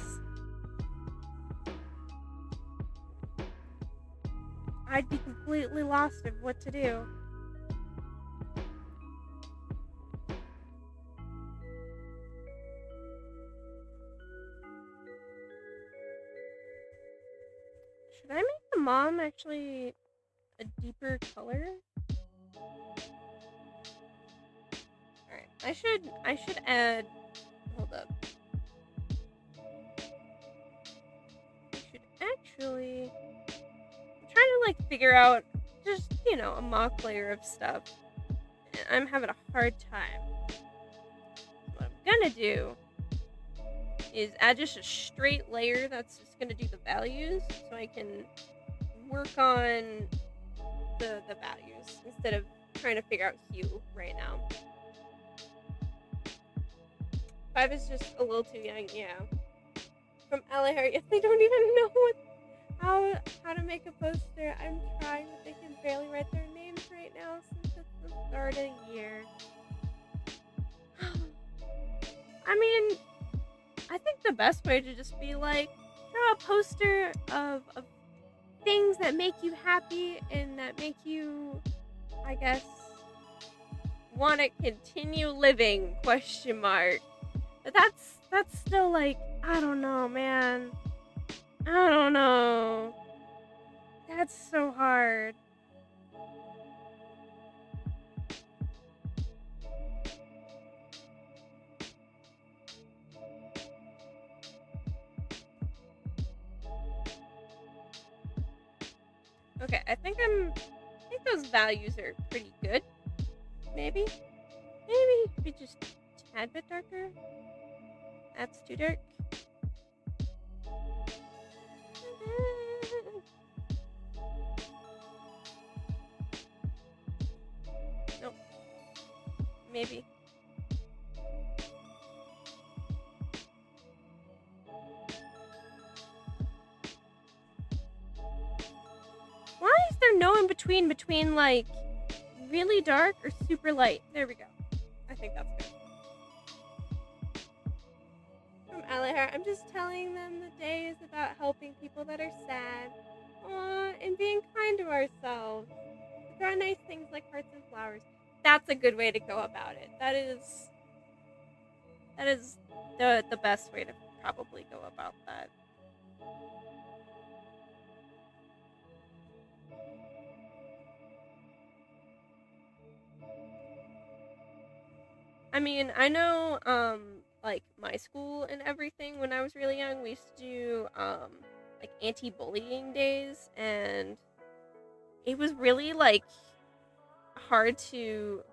I'd be completely lost of what to do. Should I make the mom actually a deeper color? Alright, I should add... Hold up. I should actually... I'm trying to like figure out just, a mock layer of stuff. And I'm having a hard time. What I'm gonna do is add just a straight layer that's just gonna do the values, so I can work on the values instead of trying to figure out hue right now. 5 is just a little too young, yeah. From Alihar, if they don't even know how to make a poster, I'm trying, but they can barely write their names right now since it's the start of the year. I mean, I think the best way to just be like, draw a poster of things that make you happy and that make you, I guess, want to continue living, ? But that's still like, I don't know, man. I don't know. That's so hard. Okay, I think those values are pretty good. Maybe be just a tad bit darker. That's too dark. Nope. Maybe. Why is there no in between like really dark or super light? There we go. I think that's good. From Alihar, I'm just telling them the day is about helping people that are sad. Aww, and being kind to ourselves. We draw nice things like hearts and flowers. That's a good way to go about it. That is the best way to probably go about that. I mean, I know, like, my school and everything, when I was really young, we used to do, like, anti-bullying days, and it was really, like, hard to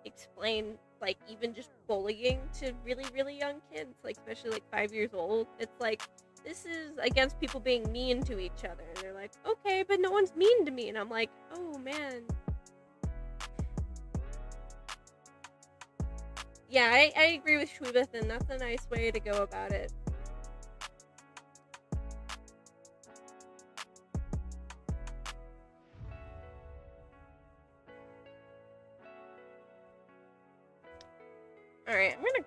explain, like, even just bullying to really, really young kids, like, especially, like, 5 years old. It's like, this is against people being mean to each other, and they're like, okay, but no one's mean to me, and I'm like, oh, man. Yeah, I agree with Shwebathan. That's a nice way to go about it. Alright, I don't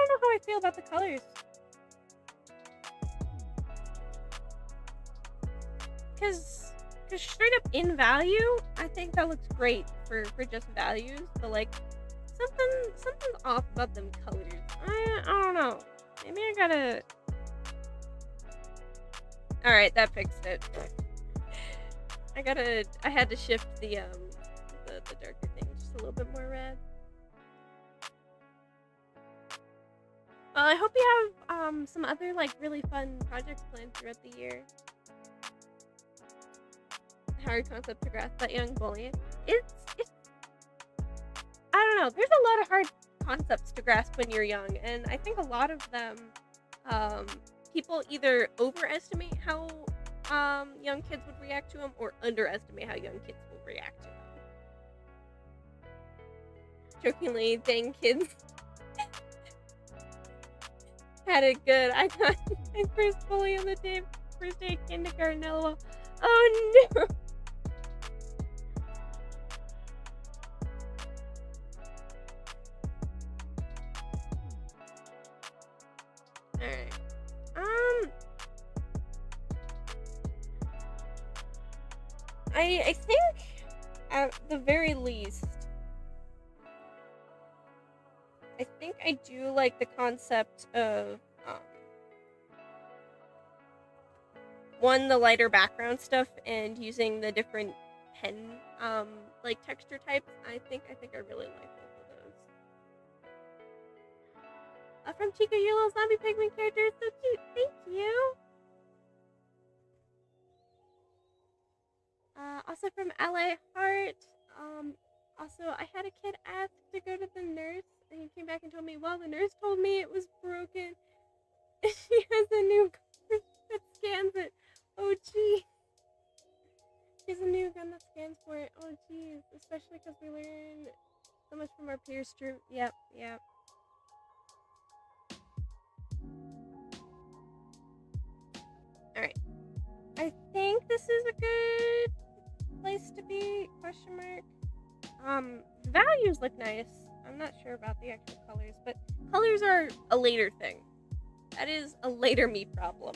know how I feel about the colors. because straight up in value, I think that looks great for just values, but like something's off about them colors. I don't know. Maybe I gotta. All right, that fixed it. I had to shift the darker thing just a little bit more red. Well, I hope you have some other like really fun projects planned throughout the year. Hard concept to grasp that young bully. It's I don't know. There's a lot of hard concepts to grasp when you're young, and I think a lot of them people either overestimate how young kids would react to them or underestimate how young kids will react to them. Jokingly, dang kids had it good. I got my first bully on the day, first day of kindergarten, lol. Oh no! Alright. I think at the very least, I think I do like the concept of one, the lighter background stuff and using the different pen like texture types. I think I really like both of those. From Chica, your little zombie pigment character is so cute. Thank you. Also from LA Heart. Also, I had a kid ask to go to the nurse, and he came back and told me, well, the nurse told me it was broken. She has a new gun that scans it. Oh, gee. She has a new gun that scans for it. Oh, geez. Especially because we learn so much from our peers. True. Yep. Alright. I think this is a good place to be, question mark. The values look nice. I'm not sure about the actual colors, but colors are a later thing. That is a later me problem.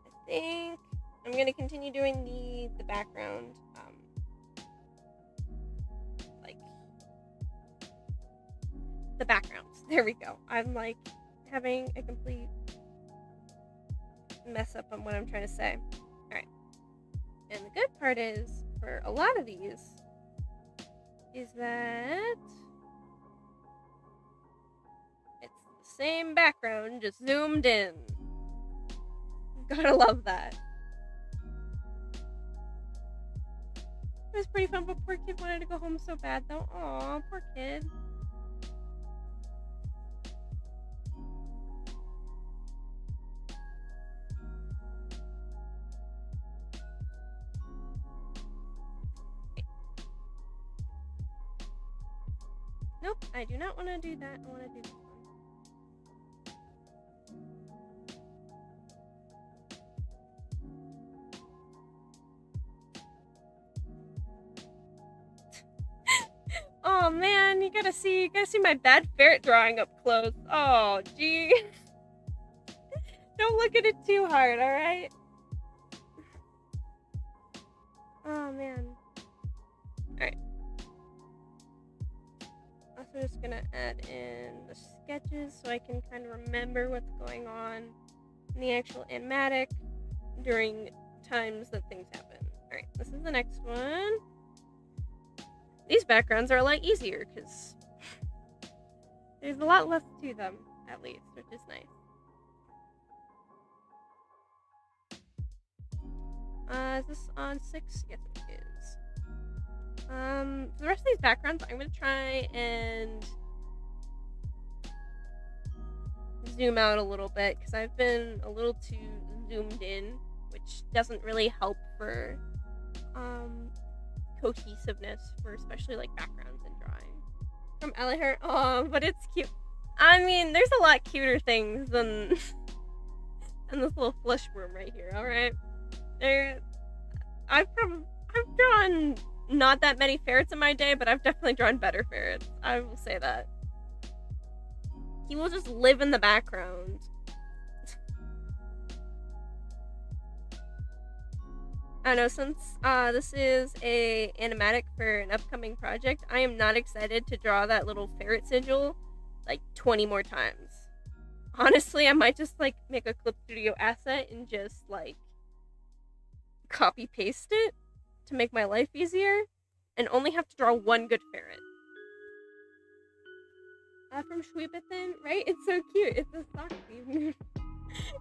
So, I think I'm gonna continue doing the background, like the backgrounds. There we go. I'm like having a complete mess up on what I'm trying to say. Alright. And the good part is, for a lot of these, is that it's the same background, just zoomed in. Gotta love that. It was pretty fun, but poor kid wanted to go home so bad though. Aw, poor kid. Nope, I do not want to do that. I want to do this one. Oh man, you gotta see my bad ferret drawing up close. Oh, gee. Don't look at it too hard, alright? Oh man. Alright. Also just gonna add in the sketches so I can kind of remember what's going on in the actual animatic during times that things happen. Alright, this is the next one. These backgrounds are a lot easier because there's a lot less to them, at least, which is nice. Is this on 6? Yes, it is. For the rest of these backgrounds, I'm going to try and zoom out a little bit because I've been a little too zoomed in, which doesn't really help for cohesiveness for especially like backgrounds and drawing. From Elihert, oh, but it's cute. I mean, there's a lot cuter things than this little flesh worm right here. All right, I've drawn not that many ferrets in my day, but I've definitely drawn better ferrets. I will say that. He will just live in the background. I don't know, since this is a animatic for an upcoming project, I am not excited to draw that little ferret sigil like 20 more times. Honestly, I might just like make a Clip Studio asset and just like copy paste it to make my life easier and only have to draw one good ferret. From Schweebethen, right? It's so cute. It's a sock theme.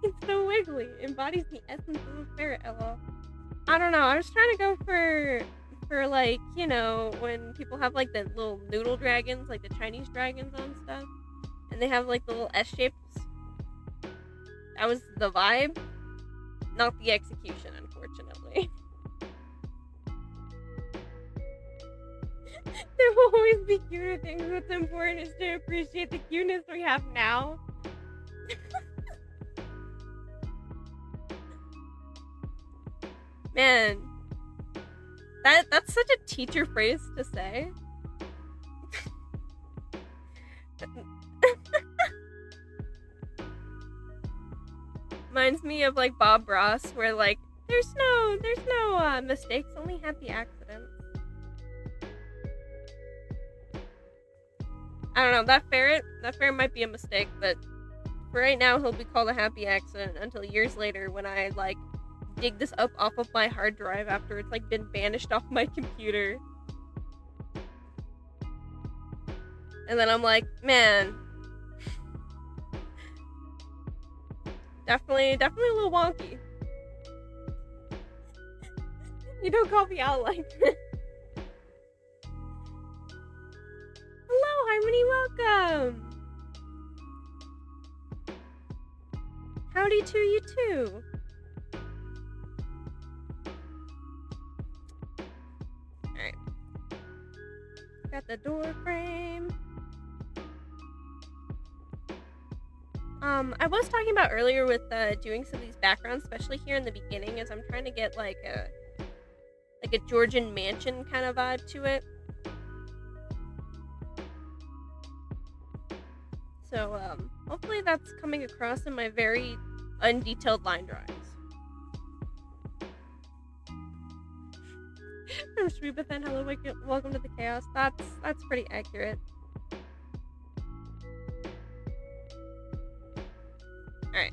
It's so wiggly. Embodies the essence of a ferret, LOL. I don't know. I was trying to go for like, you know, when people have like the little noodle dragons, like the Chinese dragons on stuff, and they have like the little S shapes. That was the vibe, not the execution, unfortunately. There will always be cuter things. What's important is to appreciate the cuteness we have now. Man, that's such a teacher phrase to say. Reminds me of like Bob Ross, where like there's no mistakes, only happy accidents. I don't know, that ferret might be a mistake, but for right now he'll be called a happy accident until years later when I like dig this up off of my hard drive after it's like been banished off my computer. And then I'm like, man, definitely a little wonky. You don't call me out like that. Hello, Harmony, welcome. Howdy to you too. Alright. Got the door frame. I was talking about earlier with doing some of these backgrounds, especially here in the beginning, as I'm trying to get like a Georgian mansion kind of vibe to it. So hopefully that's coming across in my very undetailed line drawings. From Shreebethan, hello, welcome to the chaos. That's pretty accurate. Alright.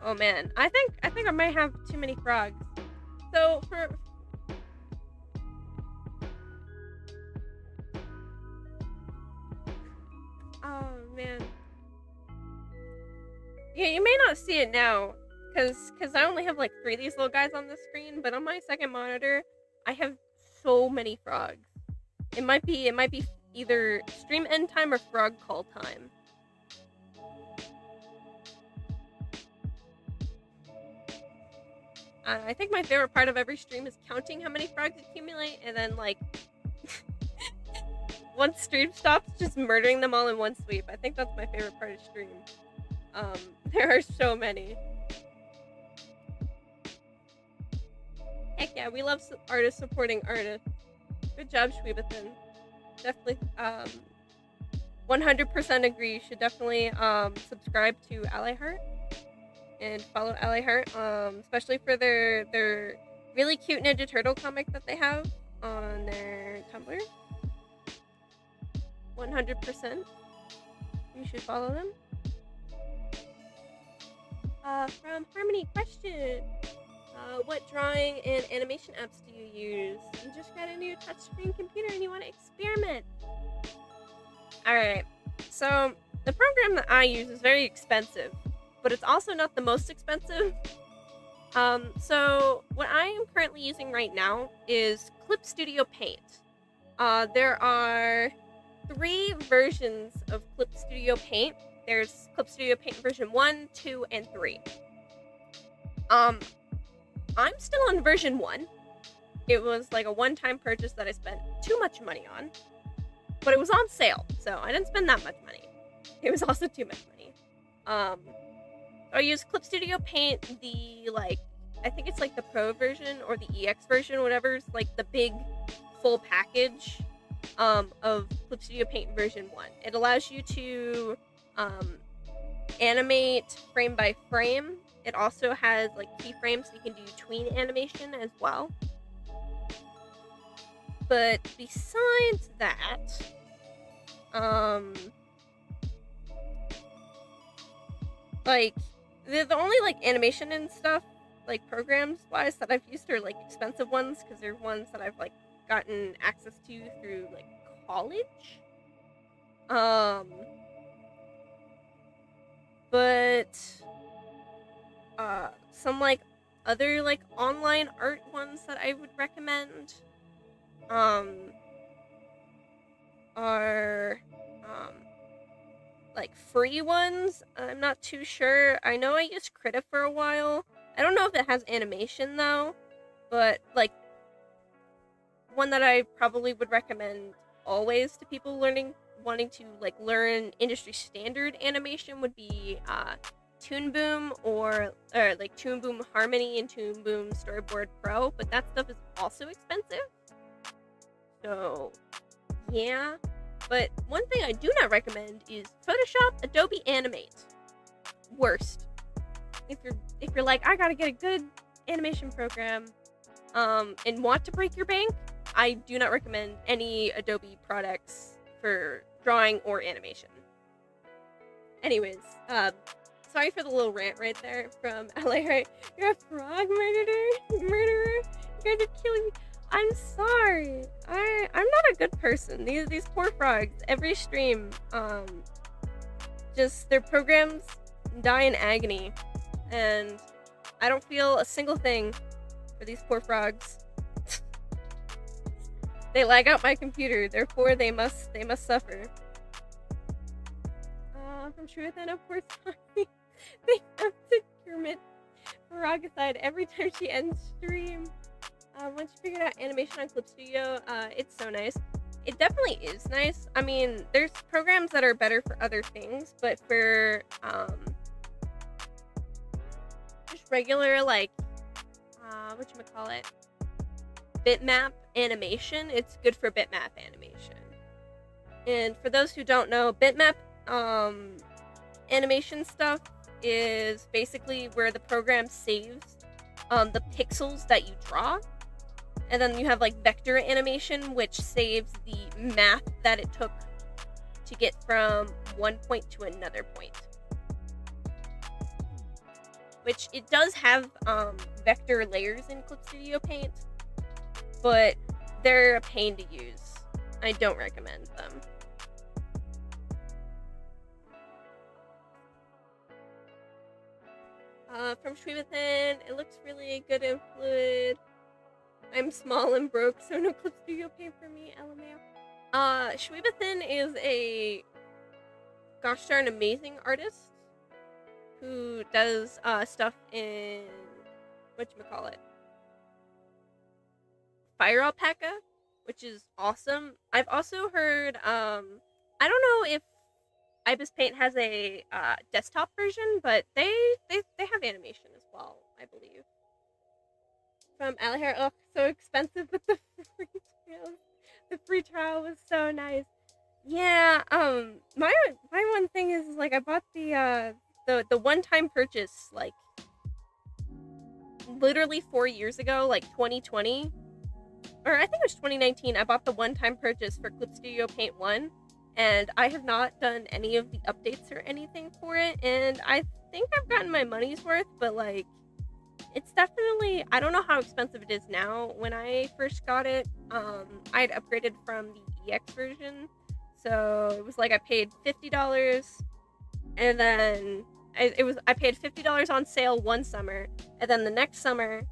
Oh man, I think I might have too many frogs. So for oh man, yeah, you may not see it now, cause I only have like 3 of these little guys on the screen, but on my second monitor, I have so many frogs. It might be either stream end time or frog call time. I think my favorite part of every stream is counting how many frogs accumulate, and then like once stream stops, just murdering them all in one sweep. I think that's my favorite part of stream. There are so many. Heck yeah, we love artists supporting artists. Good job, Shweebethan. Definitely, 100% agree. You should definitely subscribe to Ally Heart and follow Ally Heart, especially for their really cute Ninja Turtle comic that they have on their Tumblr. 100%. You should follow them. From Harmony, question. What drawing and animation apps do you use? You just got a new touchscreen computer and you want to experiment. Alright, so the program that I use is very expensive, but it's also not the most expensive. So what I am currently using right now is Clip Studio Paint. There are 3 versions of Clip Studio Paint. There's Clip Studio Paint version 1, 2, and 3. I'm still on version 1. It was like a one-time purchase that I spent too much money on, but it was on sale, so I didn't spend that much money. It was also too much money. So I use Clip Studio Paint, the I think it's the Pro version or the EX version, whatever's the big full package of Clip Studio Paint version 1. It allows you to animate frame by frame. It also has keyframes, so you can do tween animation as well. But besides that, the only animation and stuff programs wise that I've used are expensive ones, because they're ones that I've gotten access to through college. But some other online art ones that I would recommend are free ones. I'm not too sure. I know I used Krita for a while. I don't know if it has animation though, but one that I probably would recommend always to people wanting to learn industry standard animation would be Toon Boom or Toon Boom Harmony and Toon Boom Storyboard Pro, but that stuff is also expensive. So yeah. But one thing I do not recommend is Photoshop, Adobe Animate. Worst. If you're I gotta get a good animation program, and want to break your bank, I do not recommend any Adobe products for drawing or animation. Anyways, sorry for the little rant right there from LA. You're a frog murderer. You guys are killing me. I'm sorry. I'm not a good person. These poor frogs. Every stream, just their programs die in agony, and I don't feel a single thing for these poor frogs. They lag out my computer, therefore they must suffer. From Truth and of course, they have to commit frogicide every time she ends stream. Once you figured out animation on Clip Studio, it's so nice. It definitely is nice. I mean, there's programs that are better for other things, but for just regular whatchamacallit, bitmap animation, it's good for bitmap animation. And for those who don't know, bitmap animation stuff is basically where the program saves the pixels that you draw. And then you have vector animation, which saves the math that it took to get from one point to another point. Which it does have vector layers in Clip Studio Paint, but they're a pain to use. I don't recommend them. From Shweebathan, it looks really good and fluid. I'm small and broke, so no Clip Studio Paint for me, LMAO. Shweebathan is a gosh darn amazing artist who does stuff in whatchamacallit, Fire Alpaca, which is awesome. I've also heard I don't know if Ibis Paint has a desktop version, but they have animation as well, I believe. From Alhair, oh, so expensive, but the free trial. The free trial was so nice. Yeah, my one thing is I bought the one-time purchase literally 4 years ago, 2020, or I think it was 2019. I bought the one-time purchase for Clip Studio Paint 1, and I have not done any of the updates or anything for it, and I think I've gotten my money's worth, but it's definitely, I don't know how expensive it is now. When I first got it, I'd upgraded from the EX version, so it was I paid $50, and then I paid $50 on sale one summer, and then the next summer,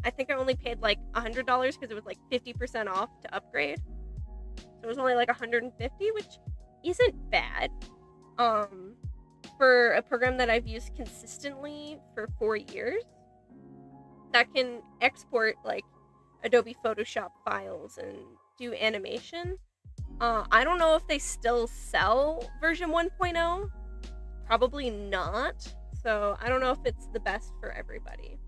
I think I only paid $100 because it was 50% off to upgrade. So it was only $150, which isn't bad. For a program that I've used consistently for 4 years, that can export Adobe Photoshop files and do animation. I don't know if they still sell version 1.0. Probably not. so I don't know if it's the best for everybody.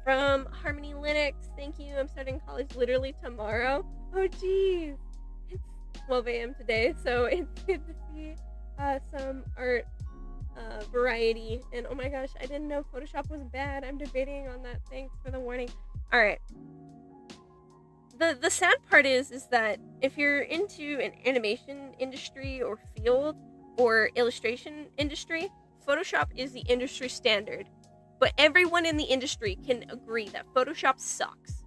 From Harmony Linux, thank you. I'm starting college literally tomorrow. Oh, geez. It's 12 a.m. today, so it's good to see some art variety. And oh my gosh, I didn't know Photoshop was bad. I'm debating on that. Thanks for the warning. All right. The sad part is that if you're into an animation industry or field or illustration industry, Photoshop is the industry standard. But everyone in the industry can agree that Photoshop sucks.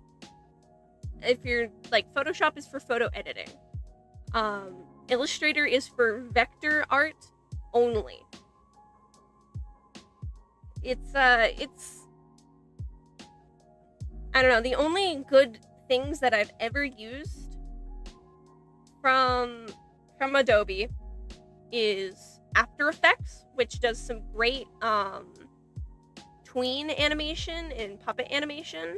If you're like, Photoshop is for photo editing. Illustrator is for vector art only. It's I don't know, the only good things that I've ever used from Adobe is After Effects, which does some great tween animation and puppet animation,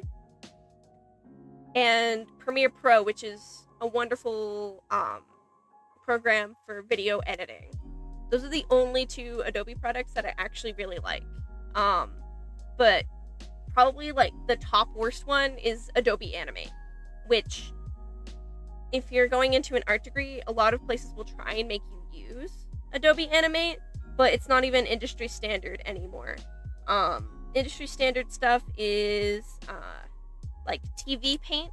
and Premiere Pro, which is a wonderful program for video editing. Those are the only two Adobe products that I actually really like. But probably like the top worst one is Adobe Animate, which if you're going into an art degree, a lot of places will try and make you use Adobe Animate, but it's not even industry standard anymore. Industry standard stuff is like TV Paint,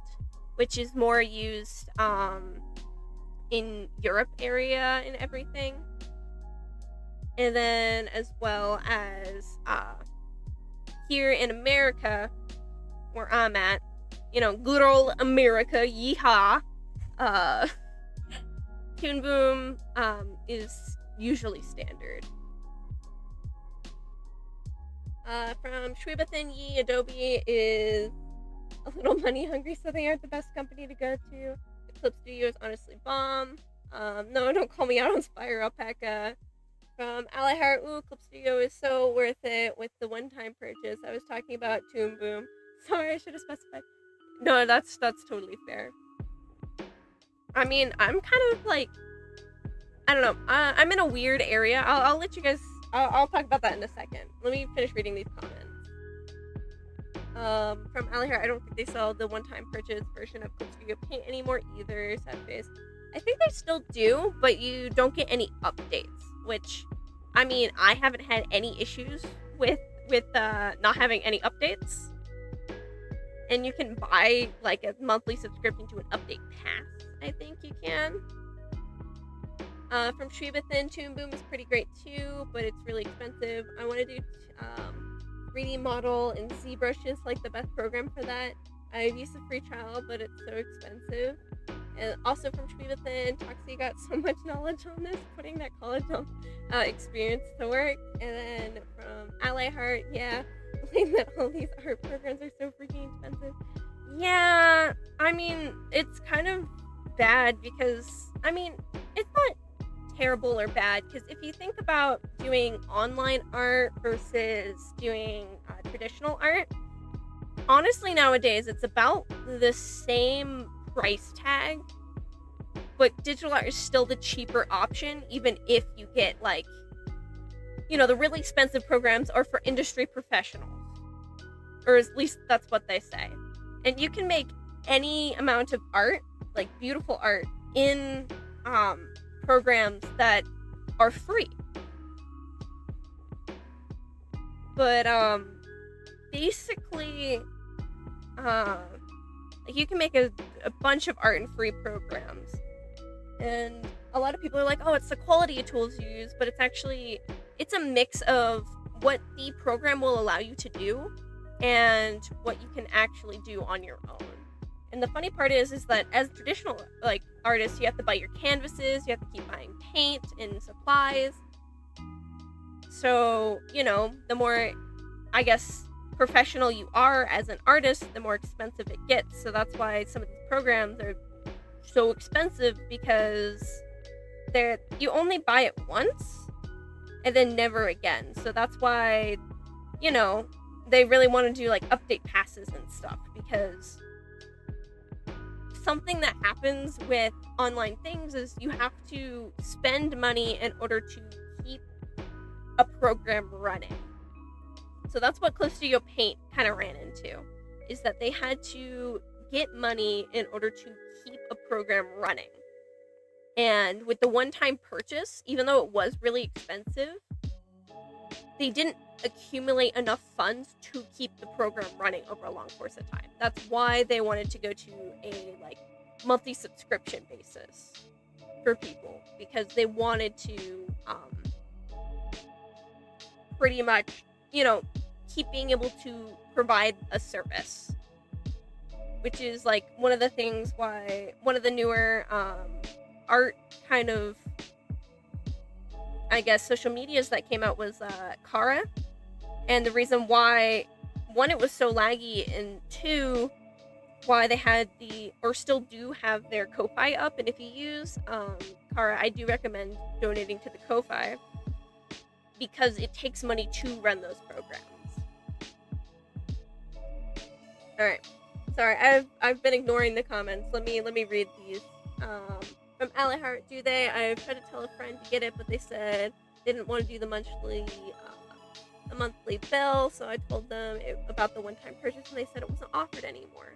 which is more used in Europe area and everything. And then as well as here in America, where I'm at, you know, good old America, yeehaw, Toon Boom is usually standard. From Shwebathan Yi, Adobe is a little money hungry, so they aren't the best company to go to. Eclipse Studio is honestly bomb. No, don't call me out on Spire Alpaca. From Ally Heart, ooh, Eclipse Studio is so worth it with the one-time purchase. I was talking about Toon Boom. Sorry, I should have specified. No, that's totally fair. I mean, I'm kind of like, I don't know. I'm in a weird area. I'll let you guys. I'll talk about that in a second. Let me finish reading these comments. From Ally Heart, I don't think they sell the one-time purchase version of Eclipse Studio Paint anymore either. Sad face. I think they still do, but you don't get any updates. Which, I mean, I haven't had any issues with not having any updates. And you can buy like a monthly subscription to an update pass. I think you can. From Shwebathan, Toon Boom is pretty great too, but it's really expensive. I want to do 3D model and ZBrush is like the best program for that. I've used a free trial, but it's so expensive. And also from Shwebathan, Toxie got so much knowledge on this, putting that college experience to work. And then from Ally Heart, yeah, that all these art programs are so freaking expensive. Yeah, I mean, it's kind of bad because, I mean, it's not terrible or bad, because if you think about doing online art versus doing traditional art, honestly nowadays it's about the same price tag, but digital art is still the cheaper option, even if you get like, you know, the really expensive programs are for industry professionals, or at least that's what they say. And you can make any amount of art, like beautiful art, in programs that are free. But basically you can make a bunch of art in free programs, and a lot of people are like, oh, it's the quality of tools you use, but it's a mix of what the program will allow you to do and what you can actually do on your own. And the funny part is that as traditional like artists, you have to buy your canvases, you have to keep buying paint and supplies. So, you know, the more, I guess, professional you are as an artist, the more expensive it gets. So that's why some of these programs are so expensive, because you only buy it once and then never again. So that's why, you know, they really want to do like update passes and stuff, because something that happens with online things is you have to spend money in order to keep a program running. So that's what Clip Studio Paint kind of ran into, is that they had to get money in order to keep a program running. And with the one-time purchase, even though it was really expensive, they didn't accumulate enough funds to keep the program running over a long course of time. That's why they wanted to go to a like monthly subscription basis for people, because they wanted to pretty much, keep being able to provide a service, which is like one of the things why one of the newer art kind of, I guess, social medias that came out was Kara. And the reason why, one, it was so laggy, and two, why they had or still do have their Ko-Fi up. And if you use Kara, I do recommend donating to the Ko-Fi, because it takes money to run those programs. Alright. Sorry, I've been ignoring the comments. Let me read these. From Alihart, I've tried to tell a friend to get it, but they said they didn't want to do the monthly bill, so I told them about the one-time purchase, and they said it wasn't offered anymore,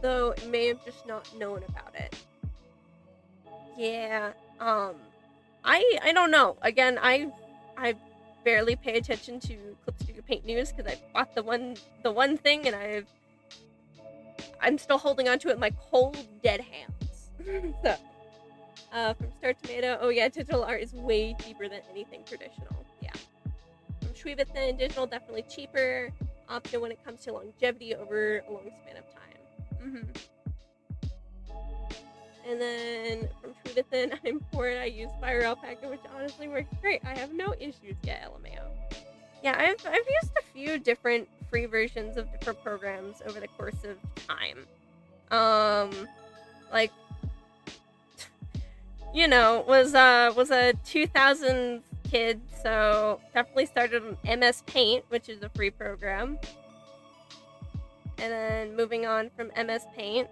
though it may have just not known about it. Yeah, I don't know. Again, I barely pay attention to Clip Studio Paint news, because I bought the one thing, and I'm still holding on to it in my cold, dead hands. So, from Star Tomato, oh yeah, digital art is way cheaper than anything traditional. Yeah. From Shweevathan, digital definitely cheaper option when it comes to longevity over a long span of time. And then from Shweevathan, I'm poor and I use Fire Alpaca, which honestly works great. I have no issues yet, LMAO. Yeah, I've used a few different free versions of different programs over the course of time. Like, was a 2000s kid, so definitely started on MS Paint, which is a free program. And then moving on from MS Paint,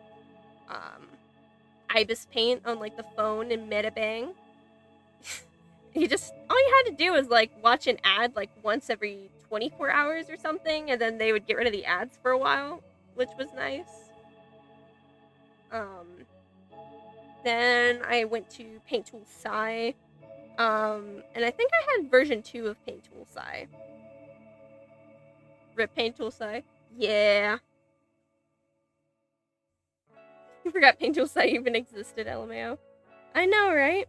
Ibis Paint on like the phone and Metabang. All you had to do was like watch an ad like once every 24 hours or something, and then they would get rid of the ads for a while, which was nice. Then I went to Paint Tool Sai, and I think I had version 2 of Paint Tool Sai. Rip Paint Tool Sai. Yeah. I forgot Paint Tool Sai even existed, LMAO. I know, right?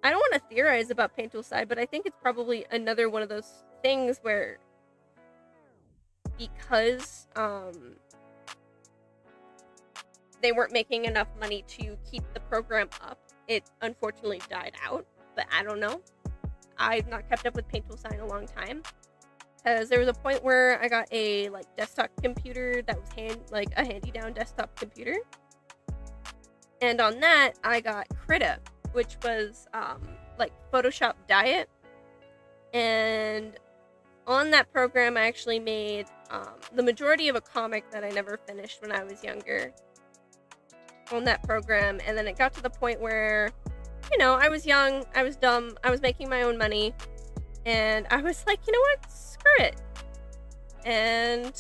I don't want to theorize about Paint Tool Sai, but I think it's probably another one of those things where, because they weren't making enough money to keep the program up, it unfortunately died out. But I don't know. I've not kept up with Paint Tool Sai in a long time, because there was a point where I got a like desktop computer that was a handy-down desktop computer, and on that I got Krita, which was like Photoshop Diet, and on that program I actually made the majority of a comic that I never finished when I was younger on that program. And then it got to the point where, I was young, I was dumb, I was making my own money, and I was like, you know what, screw it, and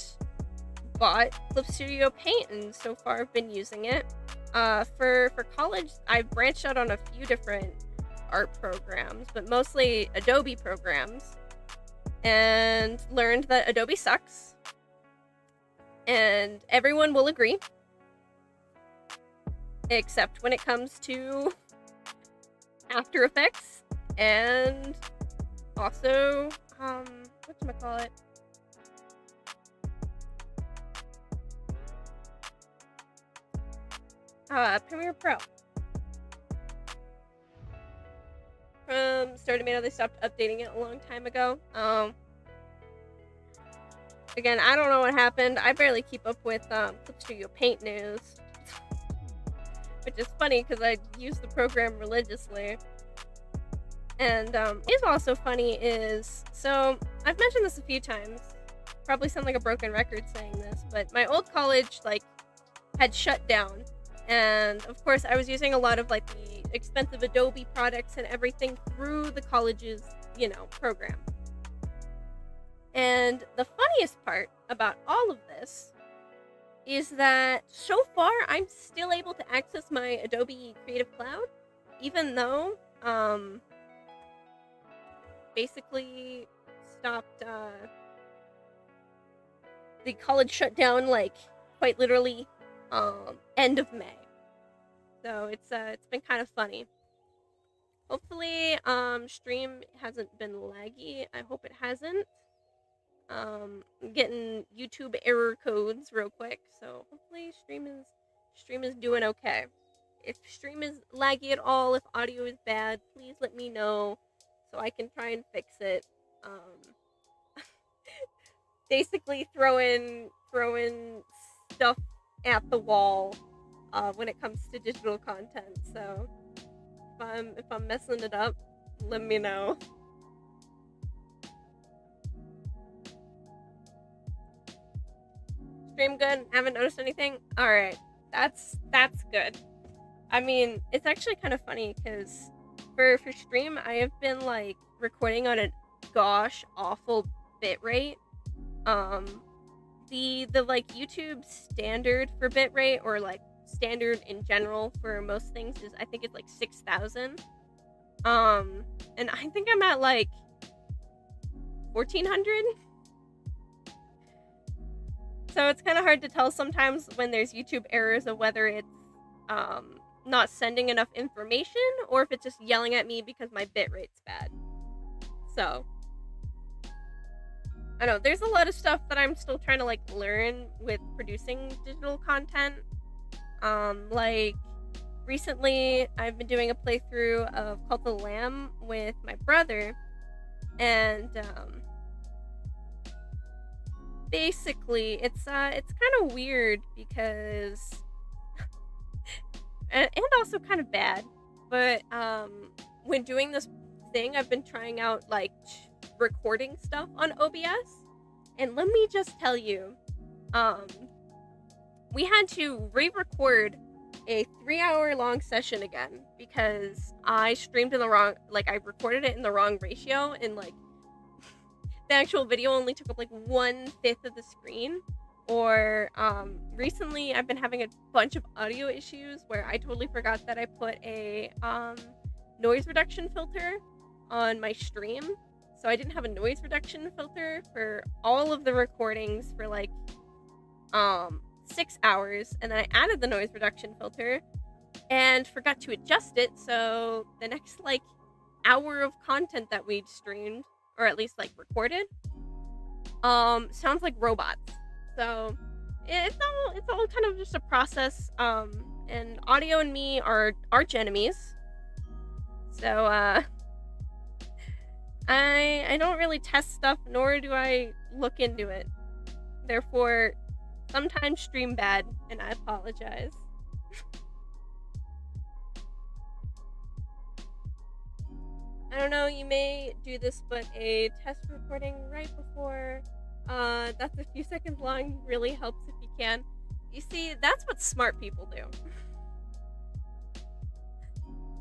bought Clip Studio Paint, and so far I've been using it. For college, I've branched out on a few different art programs, but mostly Adobe programs, and learned that Adobe sucks, and everyone will agree, except when it comes to After Effects, and also, whatchamacallit? Premiere Pro. From Star Tomato, they stopped updating it a long time ago. Again, I don't know what happened. I barely keep up with Clip Studio Paint news, which is funny because I use the program religiously. And is also funny is, so I've mentioned this a few times, probably sound like a broken record saying this, but my old college had shut down. And of course, I was using a lot of the expensive Adobe products and everything through the college's, program. And the funniest part about all of this is that so far I'm still able to access my Adobe Creative Cloud, even though basically stopped the college shut down like quite literally end of May. So it's been kind of funny. Hopefully stream hasn't been laggy. I hope it hasn't. I'm getting YouTube error codes real quick, so hopefully stream is doing okay. If stream is laggy at all, if audio is bad, please let me know so I can try and fix it. Basically throwing stuff at the wall when it comes to digital content. So if I'm messing it up, let me know. Stream good? Haven't noticed anything? Alright. That's good. I mean, it's actually kind of funny because for stream, I have been like recording on a gosh awful bitrate. The like YouTube standard for bitrate, or like standard in general for most things, is I think it's like 6,000. And I think I'm at like 1,400. So it's kind of hard to tell sometimes when there's YouTube errors of whether it's not sending enough information or if it's just yelling at me because my bitrate's bad. So I don't know, there's a lot of stuff that I'm still trying to like learn with producing digital content. Like recently I've been doing a playthrough of Cult of the Lamb with my brother, and basically it's kind of weird because and also kind of bad, but when doing this thing I've been trying out like recording stuff on OBS, and let me just tell you, we had to re-record a 3-hour long session again because I streamed in the wrong, like I recorded it in the wrong ratio, and like the actual video only took up like 1/5 of the screen. Or recently I've been having a bunch of audio issues where I totally forgot that I put a noise reduction filter on my stream. So I didn't have a noise reduction filter for all of the recordings for like 6 hours, and then I added the noise reduction filter and forgot to adjust it, so the next like hour of content that we'd streamed, or at least like recorded, sounds like robots. So it's all kind of just a process. And audio and me are arch enemies. So I don't really test stuff, nor do I look into it. Therefore, sometimes stream bad, and I apologize. I don't know, you may do this, but a test recording right before that's a few seconds long really helps if you can. You see, that's what smart people do.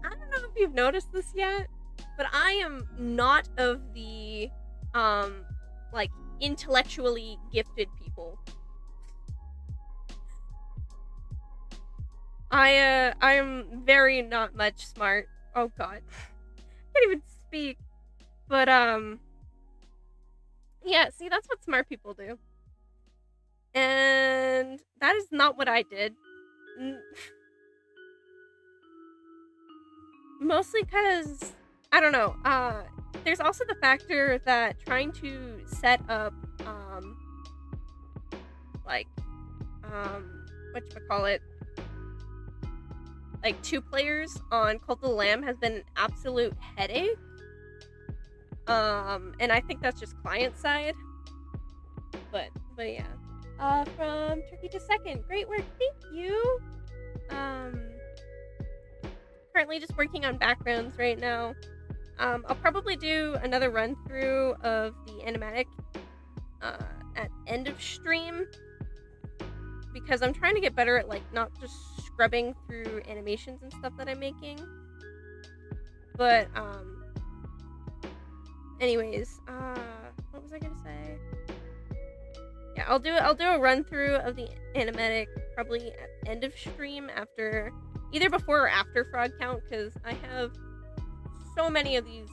I don't know if you've noticed this yet, but I am not of the like intellectually gifted people. I am very not much smart. Oh god. I can't even speak. But yeah, see, that's what smart people do. And that is not what I did. Mostly because, I don't know, there's also the factor that trying to set up, like, whatchamacallit, like 2 players on Cult of the Lamb has been an absolute headache. And I think that's just client side. But yeah. From Turkey to Second, great work, thank you. Currently just working on backgrounds right now. I'll probably do another run through of the animatic at end of stream, because I'm trying to get better at like not just scrubbing through animations and stuff that I'm making. But anyways, what was I gonna say? Yeah, I'll do a run through of the animatic probably at the end of stream, after either before or after frog count, because I have so many of these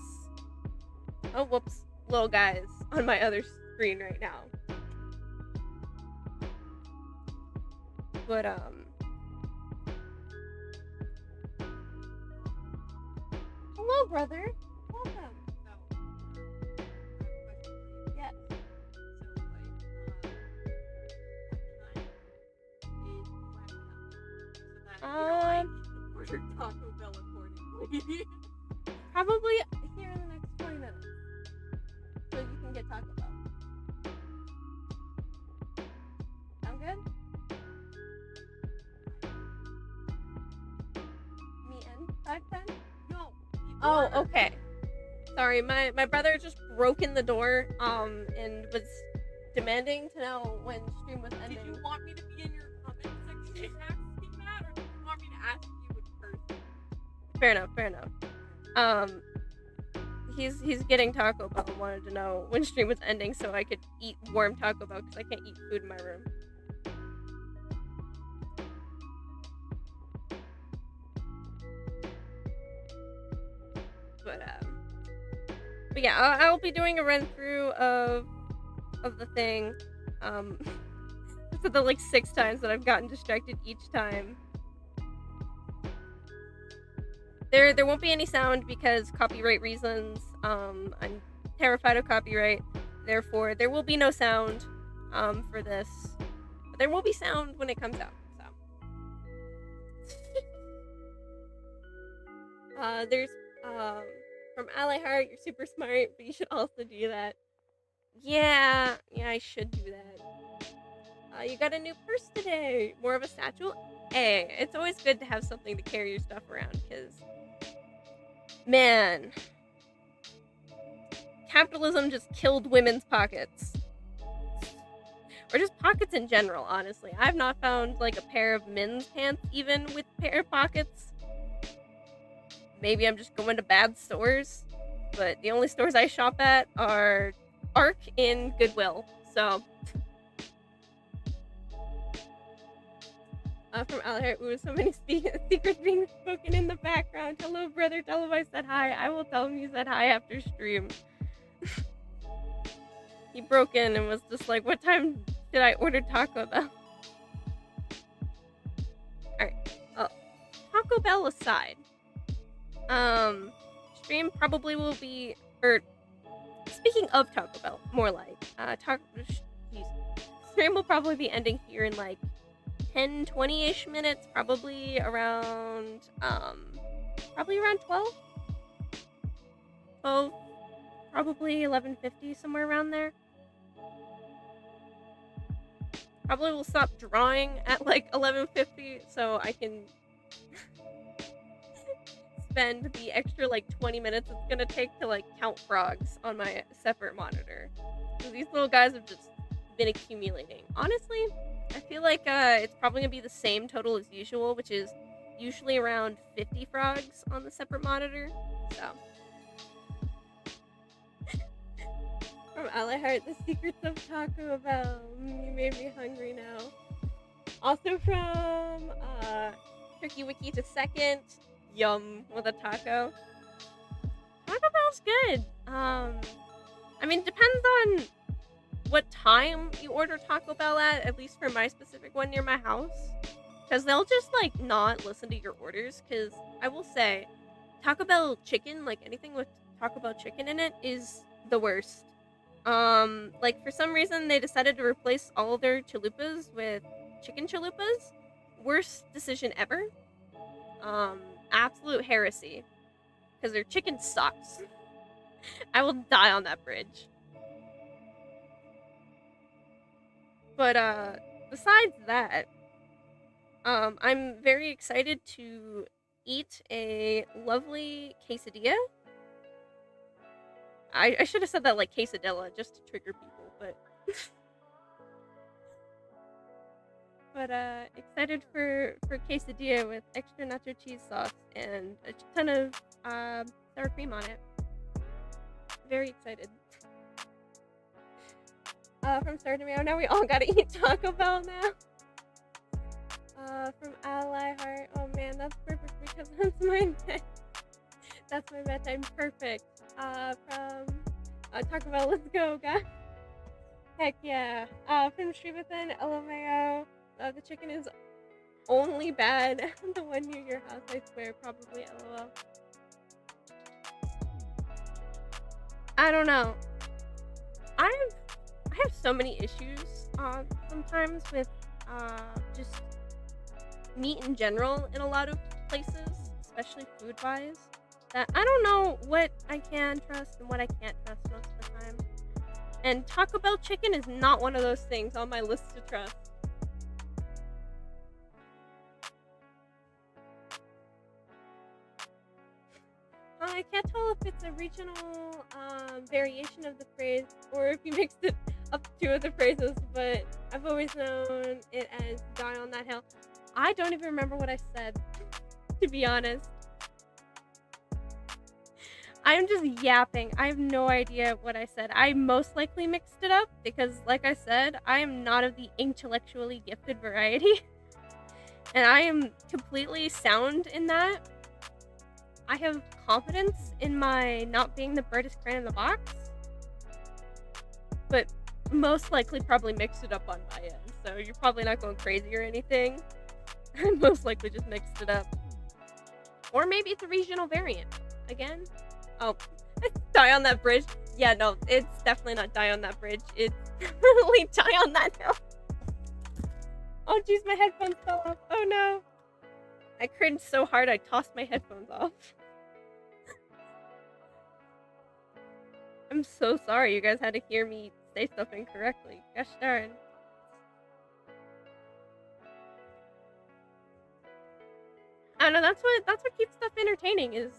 little guys on my other screen right now. But hello, brother. Welcome. Yes. Order Taco Bell accordingly. Probably here in the next 20 minutes, so you can get Taco Bell. Sound good? Me and 510? No. Oh, okay. Sorry, my brother just broke in the door and was demanding to know when stream was ending. Did you want me to be in your comment section asking that, or did you want me to ask you in person? Fair enough. He's getting Taco Bell and wanted to know when stream was ending so I could eat warm Taco Bell because I can't eat food in my room. But yeah, I'll be doing a run through of the thing. For the like 6 times that I've gotten distracted each time. There won't be any sound because copyright reasons. I'm terrified of copyright. Therefore, there will be no sound for this. But there will be sound when it comes out. So there's from Ally Heart, you're super smart, but you should also do that. Yeah, I should do that. You got a new purse today. More of a satchel? Hey, it's always good to have something to carry your stuff around, because, man, capitalism just killed women's pockets. Or just pockets in general, honestly. I've not found, like, a pair of men's pants even with pair of pockets. Maybe I'm just going to bad stores, but the only stores I shop at are Arc and Goodwill, so... From Alher, ooh, so many secrets being spoken in the background. Hello, brother, tell him I said hi. I will tell him you said hi after stream. He broke in and was just like, what time did I order Taco Bell? Alright, Taco Bell aside. Stream probably will be, speaking of Taco Bell, more like, stream will probably be ending here in like 10-20-ish minutes, probably around 12, probably 11:50, somewhere around there. Probably will stop drawing at like 11:50 so I can spend the extra like 20 minutes it's gonna take to like count frogs on my separate monitor. So these little guys have just been accumulating. Honestly, I feel like it's probably gonna be the same total as usual, which is usually around 50 frogs on the separate monitor. So from Alahart, the secrets of Taco Bell. You made me hungry now. Also from Turkey Wiki to second. Yum with a taco. Taco Bell's good. I mean, depends on what time you order Taco Bell at least for my specific one near my house. Because they'll just, like, not listen to your orders. Because I will say, Taco Bell chicken, like, anything with Taco Bell chicken in it is the worst. Like, for some reason, they decided to replace all their chalupas with chicken chalupas. Worst decision ever. Absolute heresy. Because their chicken sucks. I will die on that bridge. But, besides that, I'm very excited to eat a lovely quesadilla. I should have said that like quesadilla just to trigger people, but... But, excited for quesadilla with extra nacho cheese sauce and a ton of, sour cream on it. Very excited. From Star to Mayo, now we all gotta eat Taco Bell now. From Ally Heart, oh man, that's perfect because that's my that's my bedtime. Perfect. From Taco Bell, let's go, guys. Heck yeah. From Street Within, LMAO, the chicken is only bad. The one near your house, I swear, probably LOL. I don't know. I have so many issues sometimes with just meat in general in a lot of places, especially food wise, that I don't know what I can trust and what I can't trust most of the time. And Taco Bell chicken is not one of those things on my list to trust. I can't tell if it's a regional variation of the phrase or if you mixed it up two of the phrases, but I've always known it as die on that hill. I don't even remember what I said, to be honest. I'm just yapping. I have no idea what I said. I most likely mixed it up because, like I said, I am not of the intellectually gifted variety. And I am completely sound in that. I have confidence in my not being the brightest crayon in the box. But most likely probably mixed it up on my end. So you're probably not going crazy or anything. I most likely just mixed it up. Or maybe it's a regional variant. Again. Oh, die on that bridge. Yeah, no, it's definitely not die on that bridge. It's definitely die on that hill. Oh jeez, my headphones fell off. Oh no. I cringed so hard I tossed my headphones off. I'm so sorry you guys had to hear me say stuff incorrectly. Gosh darn. I don't know, that's what keeps stuff entertaining is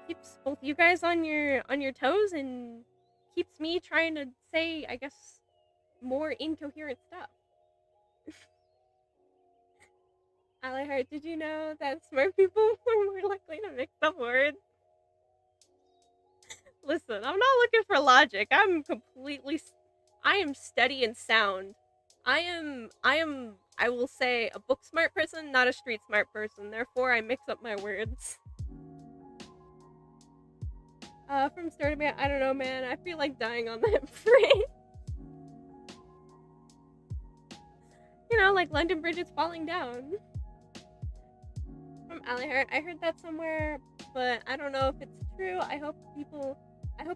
keeps both you guys on your toes and keeps me trying to say, I guess, more incoherent stuff. Ally Heart, did you know that smart people are more likely to mix up words? Listen, I'm not looking for logic. I am steady and sound. I will say, a book smart person, not a street smart person. Therefore, I mix up my words. From Star to Mayo, I don't know, man. I feel like dying on that phrase. You know, like London Bridge is falling down. From Ally Heart, I heard that somewhere, but I don't know if it's true. I hope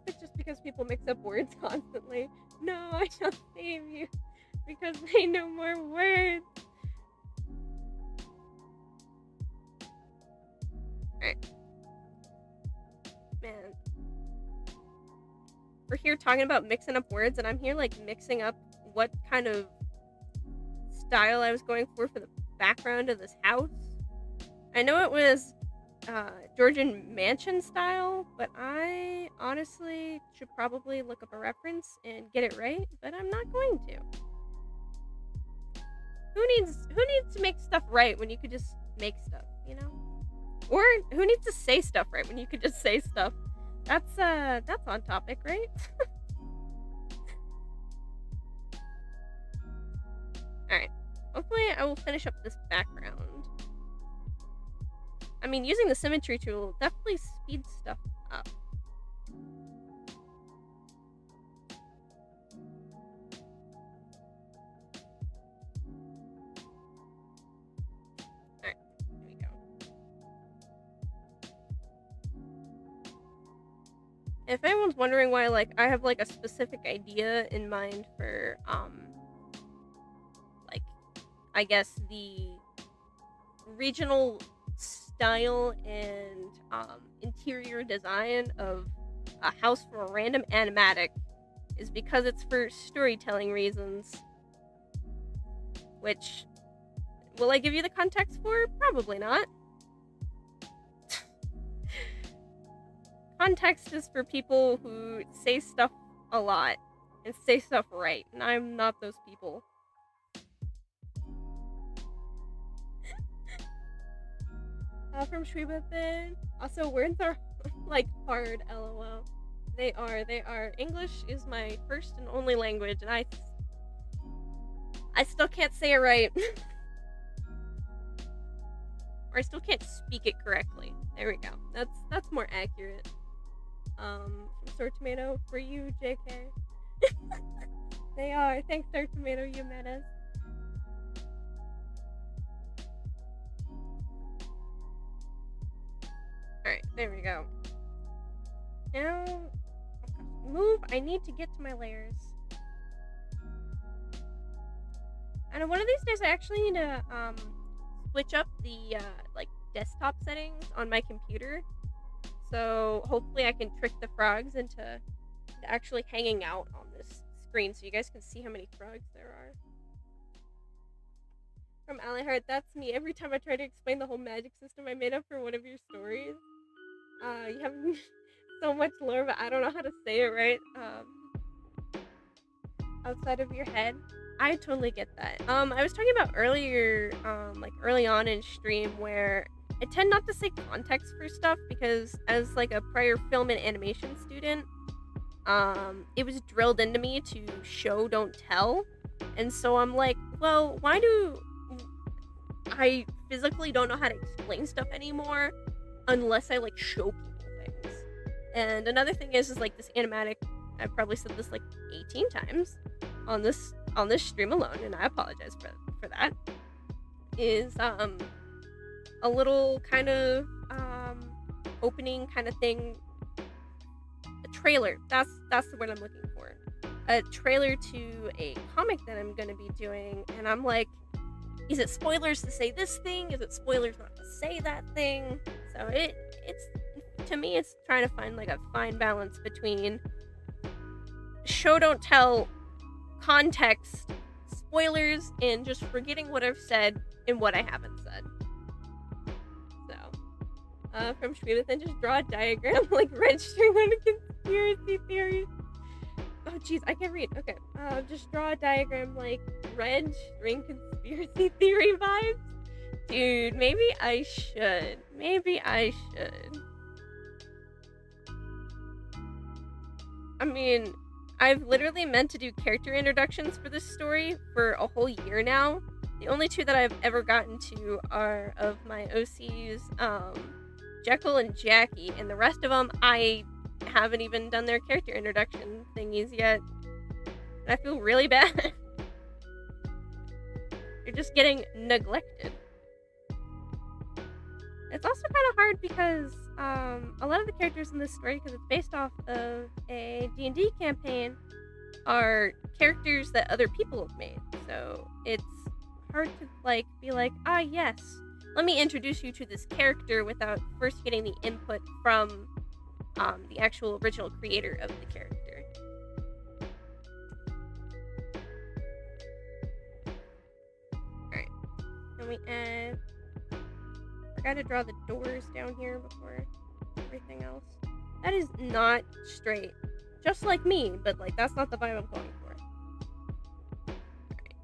it's just because people mix up words constantly. No, I shall save you because they know more words. Alright. Man. We're here talking about mixing up words, and I'm here, like, mixing up what kind of style I was going for the background of this house. I know it was Georgian mansion style, but I honestly should probably look up a reference and get it right, but I'm not going to. Who needs to make stuff right when you could just make stuff, you know? Or who needs to say stuff right when you could just say stuff? That's on topic, right? Alright. Hopefully I will finish up this background. I mean, using the symmetry tool definitely speeds stuff up. Alright, here we go. If anyone's wondering why, like, I have, like, a specific idea in mind for, like, I guess the regional style and interior design of a house from a random animatic is because it's for storytelling reasons. Which, will I give you the context for? Probably not. Context is for people who say stuff a lot and say stuff right, and I'm not those people. From Shribathan. Also, words are like hard, lol. They are. English is my first and only language, and I still can't say it right. Or I still can't speak it correctly. There we go. That's more accurate. From Store Tomato for you, JK. They are. Thanks, Store Tomato, you met us. Alright, there we go. Now, move. I need to get to my layers. And one of these days, I actually need to switch up the like desktop settings on my computer. So hopefully, I can trick the frogs into actually hanging out on this screen, so you guys can see how many frogs there are. From Alihart, that's me. Every time I try to explain the whole magic system I made up for one of your stories, you have so much lore, but I don't know how to say it right. Outside of your head. I totally get that. I was talking about earlier, like early on in stream, where I tend not to say context for stuff because as like a prior film and animation student, it was drilled into me to show, don't tell. And so I'm like, well, why do I physically don't know how to explain stuff anymore unless I like show people things? And another thing is like this animatic, I've probably said this like 18 times on this stream alone, and I apologize for that, is a little kind of opening kind of thing, a trailer. That's the word I'm looking for. A trailer to a comic that I'm going to be doing, and I'm like, is it spoilers to say this thing? Is it spoilers not to say that thing? So it's to me, it's trying to find like a fine balance between show don't tell, context, spoilers, and just forgetting what I've said and what I haven't said. So, from Shweta, then just draw a diagram like registering on a conspiracy theory. Oh jeez, I can't read. Okay, just draw a diagram like registering conspiracy theory vibes. Dude, maybe I should. I mean, I've literally meant to do character introductions for this story for a whole year now. The only two that I've ever gotten to are of my OCs, Jekyll and Jackie, and the rest of them, I haven't even done their character introduction thingies yet. And I feel really bad. You're just getting neglected. It's also kind of hard because a lot of the characters in this story, because it's based off of a D&D campaign, are characters that other people have made. So it's hard to like be like, ah yes, let me introduce you to this character without first getting the input from the actual original creator of the character. Alright. Then we add... Forgot to draw the doors down here before everything else. That is not straight. Just like me, but like that's not the vibe I'm going for. Alright.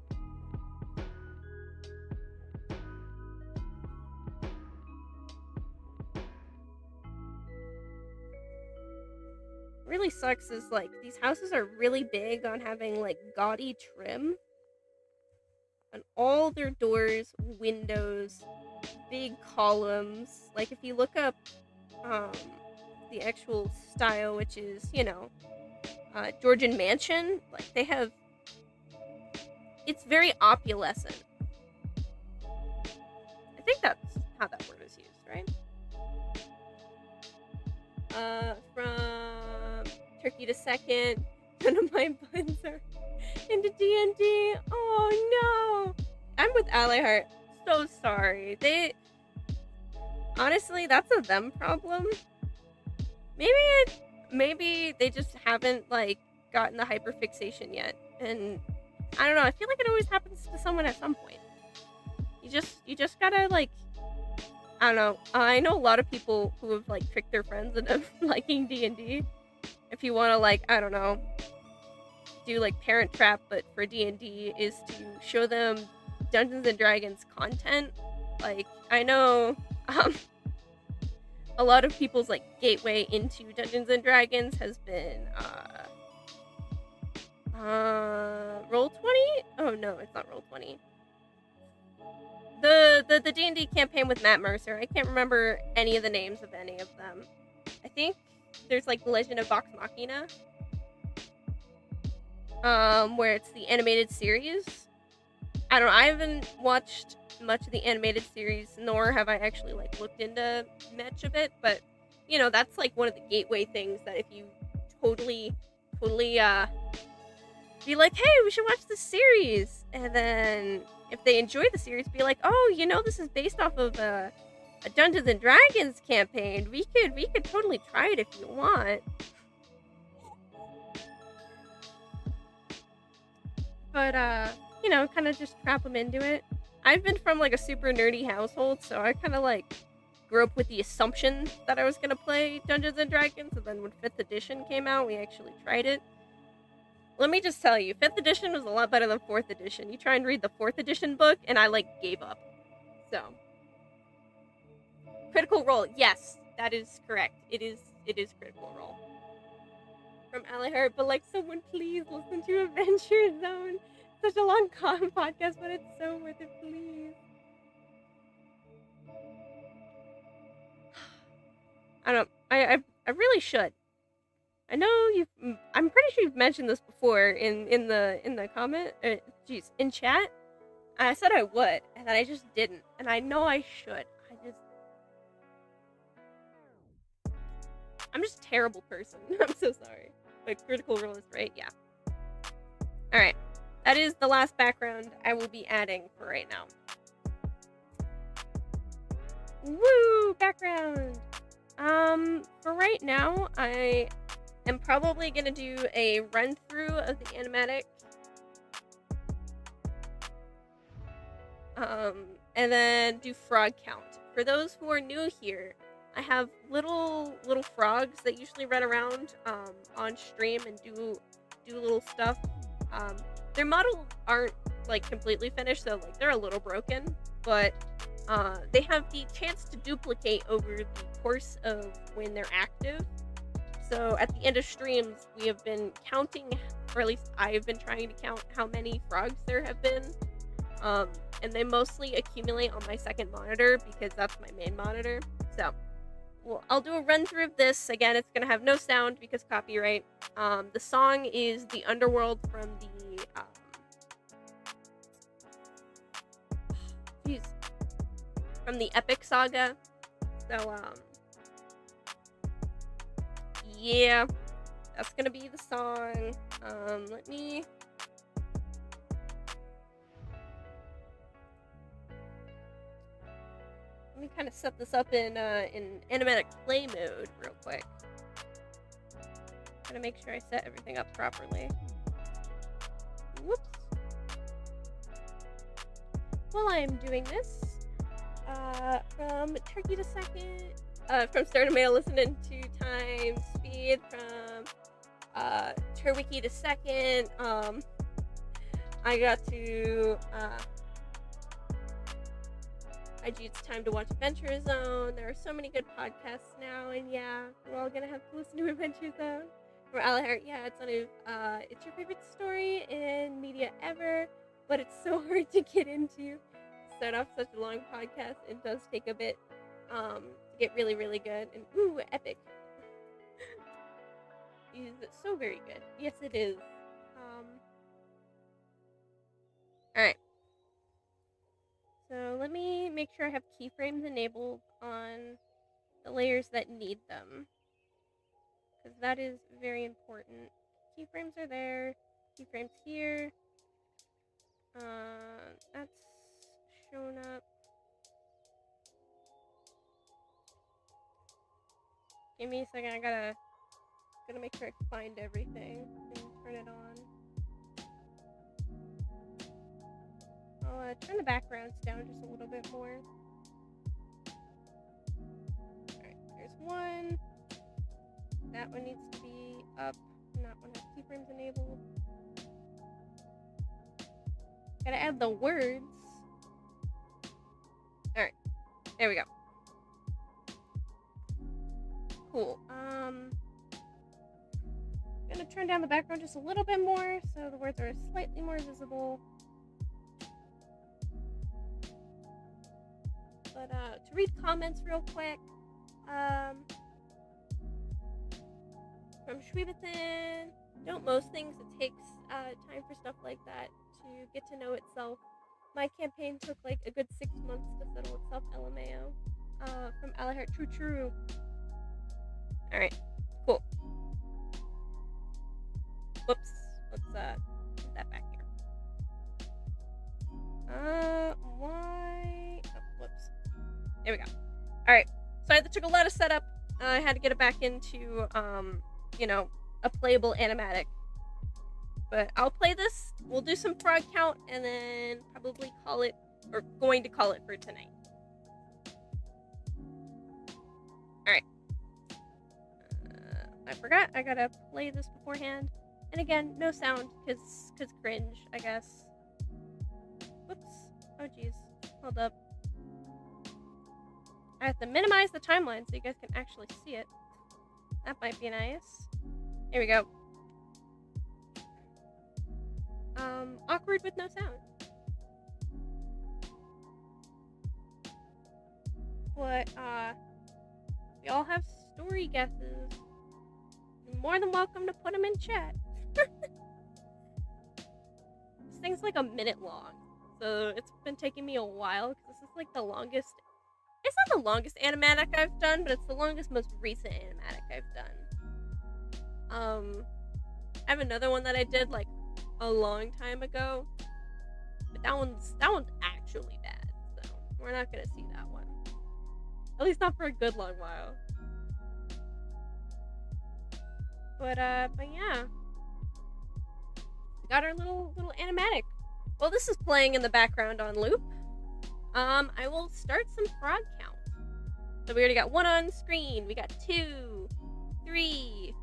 Really sucks is like these houses are really big on having like gaudy trim on all their doors, windows, big columns. Like if you look up the actual style, which is, you know, Georgian mansion, like they have, it's very opulescent. I think that's how that word is used, right? From Turkey to Second, none of my buttons are into D&D. Oh no! I'm with Alihart. So sorry. Honestly, that's a them problem. Maybe they just haven't like gotten the hyperfixation yet, and I don't know. I feel like it always happens to someone at some point. You just gotta like, I don't know. I know a lot of people who have like tricked their friends into liking D&D. If you want to like, I don't know, do like Parent Trap, but for D&D, is to show them Dungeons and Dragons content. Like I know a lot of people's like gateway into Dungeons and Dragons has been Roll20. Oh no, it's not Roll20. The D&D campaign with Matt Mercer. I can't remember any of the names of any of them. I think there's like The Legend of Vox Machina, where it's the animated series. I don't know. I haven't watched much of the animated series, nor have I actually like looked into much of it. But you know, that's like one of the gateway things that if you totally be like, hey, we should watch this series, and then if they enjoy the series, be like, oh, you know, this is based off of a Dungeons and Dragons campaign. We could totally try it if you want. But you know, kind of just trap them into it. I've been from like a super nerdy household, so I kind of like grew up with the assumption that I was gonna play Dungeons and Dragons, and then when 5th edition came out, we actually tried it. Let me just tell you, 5th edition was a lot better than 4th edition. You try and read the 4th edition book, and I like gave up. So, Critical Role, yes, that is correct. It is Critical Role. From Alihart, but like, someone please listen to Adventure Zone. Such a long podcast, but it's so worth it, please. I really should. I know I'm pretty sure you've mentioned this before in the comment, in chat. And I said I would, and then I just didn't. And I know I should. I'm just a terrible person. I'm so sorry. But Critical Role is right, yeah. Alright. That is the last background I will be adding for right now. Woo! Background! For right now, I am probably gonna do a run-through of the animatic. And then do frog count. For those who are new here, I have little frogs that usually run around on stream and do little stuff. Their models aren't like completely finished, so like they're a little broken, but they have the chance to duplicate over the course of when they're active. So at the end of streams, we have been counting, or at least I have been trying to count how many frogs there have been. And they mostly accumulate on my second monitor because that's my main monitor. So, well, I'll do a run through of this. Again, it's gonna have no sound because copyright. The song is the Underworld from from the Epic Saga. So, yeah, that's gonna be the song. Let me kind of set this up in animatic play mode real quick. Gotta make sure I set everything up properly. Whoops. While I'm doing this, from turkey to second, from start of mail listening to time speed, from Turwiki to second, I got to IG It's Time to Watch Adventure Zone. There are so many good podcasts now, and yeah, we're all gonna have to listen to Adventure Zone. For Alihart, yeah, it's it's your favorite story in media ever, but it's so hard to get into. Start off such a long podcast, it does take a bit to get really, really good. And ooh, epic. Is so very good. Yes, it is. Alright. So let me make sure I have keyframes enabled on the layers that need them, because that is very important. Keyframes are there. Keyframes here. That's shown up. Give me a second. I gotta make sure I find everything and turn it on. I'll turn the backgrounds down just a little bit more. Alright, there's one. That one needs to be up, and that one has keyframes enabled. Gotta add the words. Alright, there we go. Cool. I'm gonna turn down the background just a little bit more so the words are slightly more visible. But to read comments real quick, from Shwebathan, don't most things, it takes time for stuff like that to get to know itself. My campaign took like a good 6 months to settle itself, LMAO. From Alahart, true. Alright, cool. Whoops, let's put that back here. Why? Oh, whoops. There we go. Alright, so that took a lot of setup. I had to get it back into, a playable animatic. But I'll play this, we'll do some frog count, and then probably call it, or going to call it for tonight. Alright. I forgot, I gotta play this beforehand. And again, no sound, cause cringe, I guess. Whoops. Oh jeez. Hold up. I have to minimize the timeline so you guys can actually see it. That might be nice. Here we go. Awkward with no sound. But, we all have story guesses. You're more than welcome to put them in chat. This thing's like a minute long. So it's been taking me a while because this is like the longest. It's not the longest animatic I've done, but it's the longest, most recent animatic I've done. I have another one that I did like a long time ago, but that one's actually bad. So we're not gonna see that one. At least not for a good long while. But yeah. We got our little animatic. Well, this is playing in the background on loop. I will start some frog count. So we already got 1 on screen. We got 2, 3,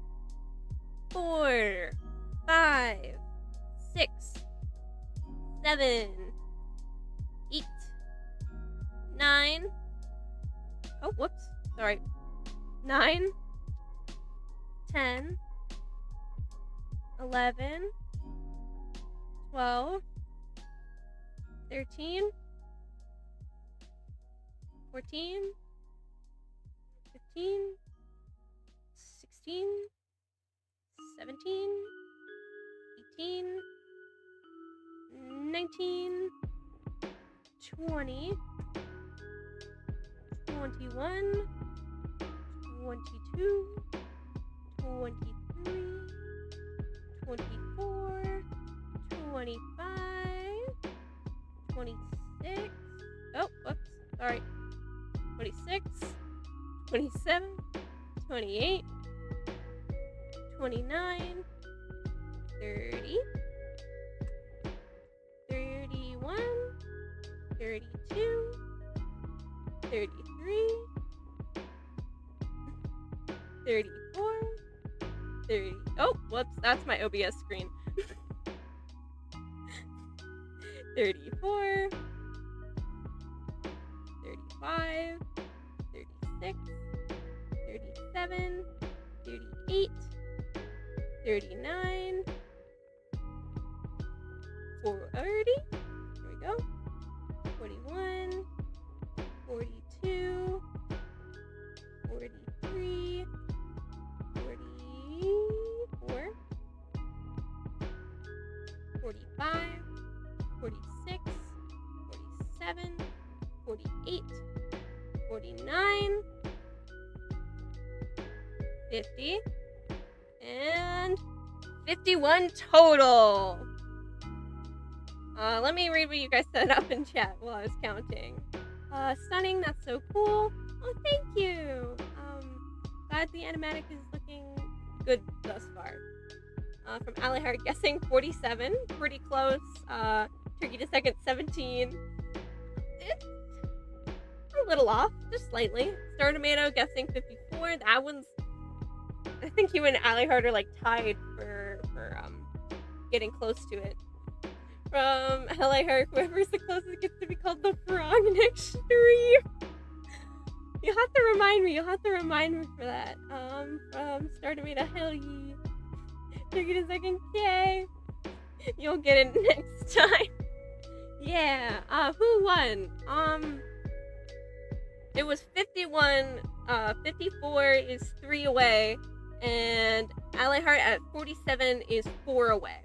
4, 5, 6, 7, 8, 9. Oh, whoops. Sorry. 9, 10, 11, 12, 13, 14, 15, 16, 17, 18, 19, 20, 21, 22, 23, 24, 25, 26. Oh, whoops. Sorry. 26, 27, 28, 29, 30, 31, 32, 33, 34, 30. Oh, whoops, that's my OBS screen. 34, 35, 36, 37, 38, 39, 40. There we go. 41, 42, 43, 44, 45, 46, 47, 48, 49, 50, and 51 total. Let me read what you guys set up in chat while I was counting. Stunning, that's so cool. Oh, thank you. Glad the animatic is looking good thus far. From Alihart, guessing 47, pretty close. Turkey to second, 17. It's a little off, just slightly. Star Tomato guessing 54. That one's, I think you and Alihart are like tied for getting close to it. From Alihart, whoever's the closest gets to be called the frog next stream. You'll have to remind me. You'll have to remind me for that. From Starter Made a Hell Ye. Took it a second K. You'll get it next time. Yeah. Who won? It was 51. 54 is 3 away, and Ally Heart at 47 is 4 away.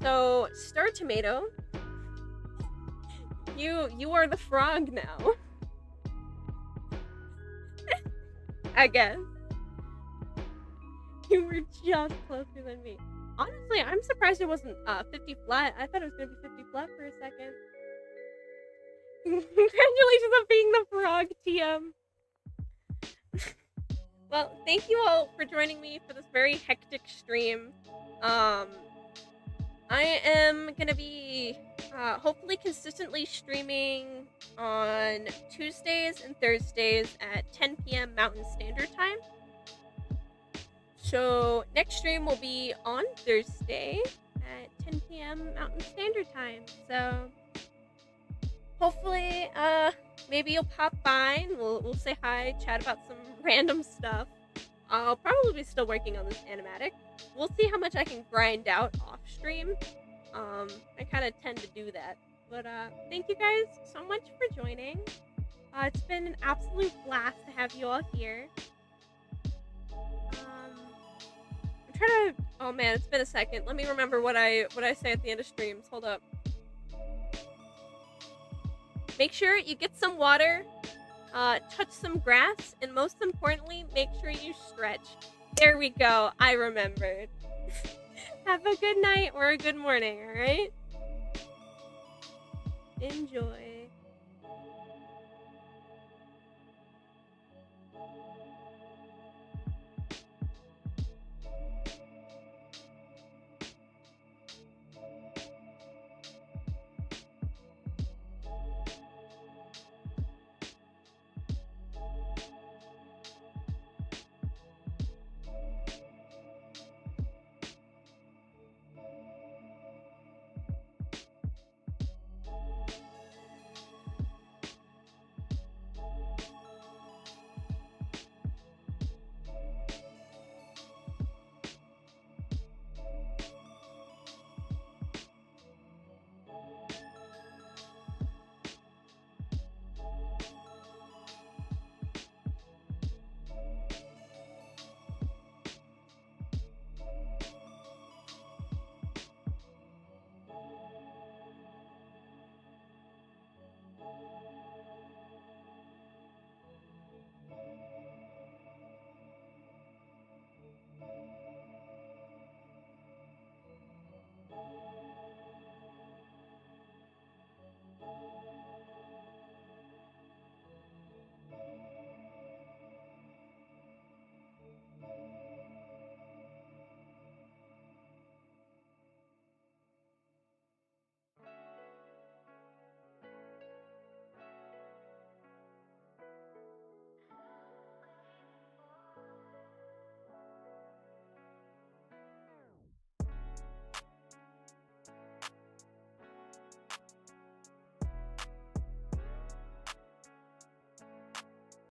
So Star Tomato, you are the frog now. I guess. You were just closer than me. Honestly, I'm surprised it wasn't 50 flat. I thought it was gonna be 50 flat for a second. Congratulations on being the frog, TM. Well, thank you all for joining me for this very hectic stream. I am gonna be hopefully consistently streaming on Tuesdays and Thursdays at 10 p.m. Mountain Standard Time. So next stream will be on Thursday at 10 p.m. Mountain Standard Time. So hopefully, maybe you'll pop by and we'll say hi, chat about some random stuff. I'll probably be still working on this animatic. We'll see how much I can grind out off stream. I kind of tend to do that. But thank you guys so much for joining. It's been an absolute blast to have you all here. I'm trying to. Oh man, it's been a second. Let me remember what I say at the end of streams. Hold up. Make sure you get some water, touch some grass, and most importantly, make sure you stretch. There we go. I remembered. Have a good night or a good morning, alright? Enjoy.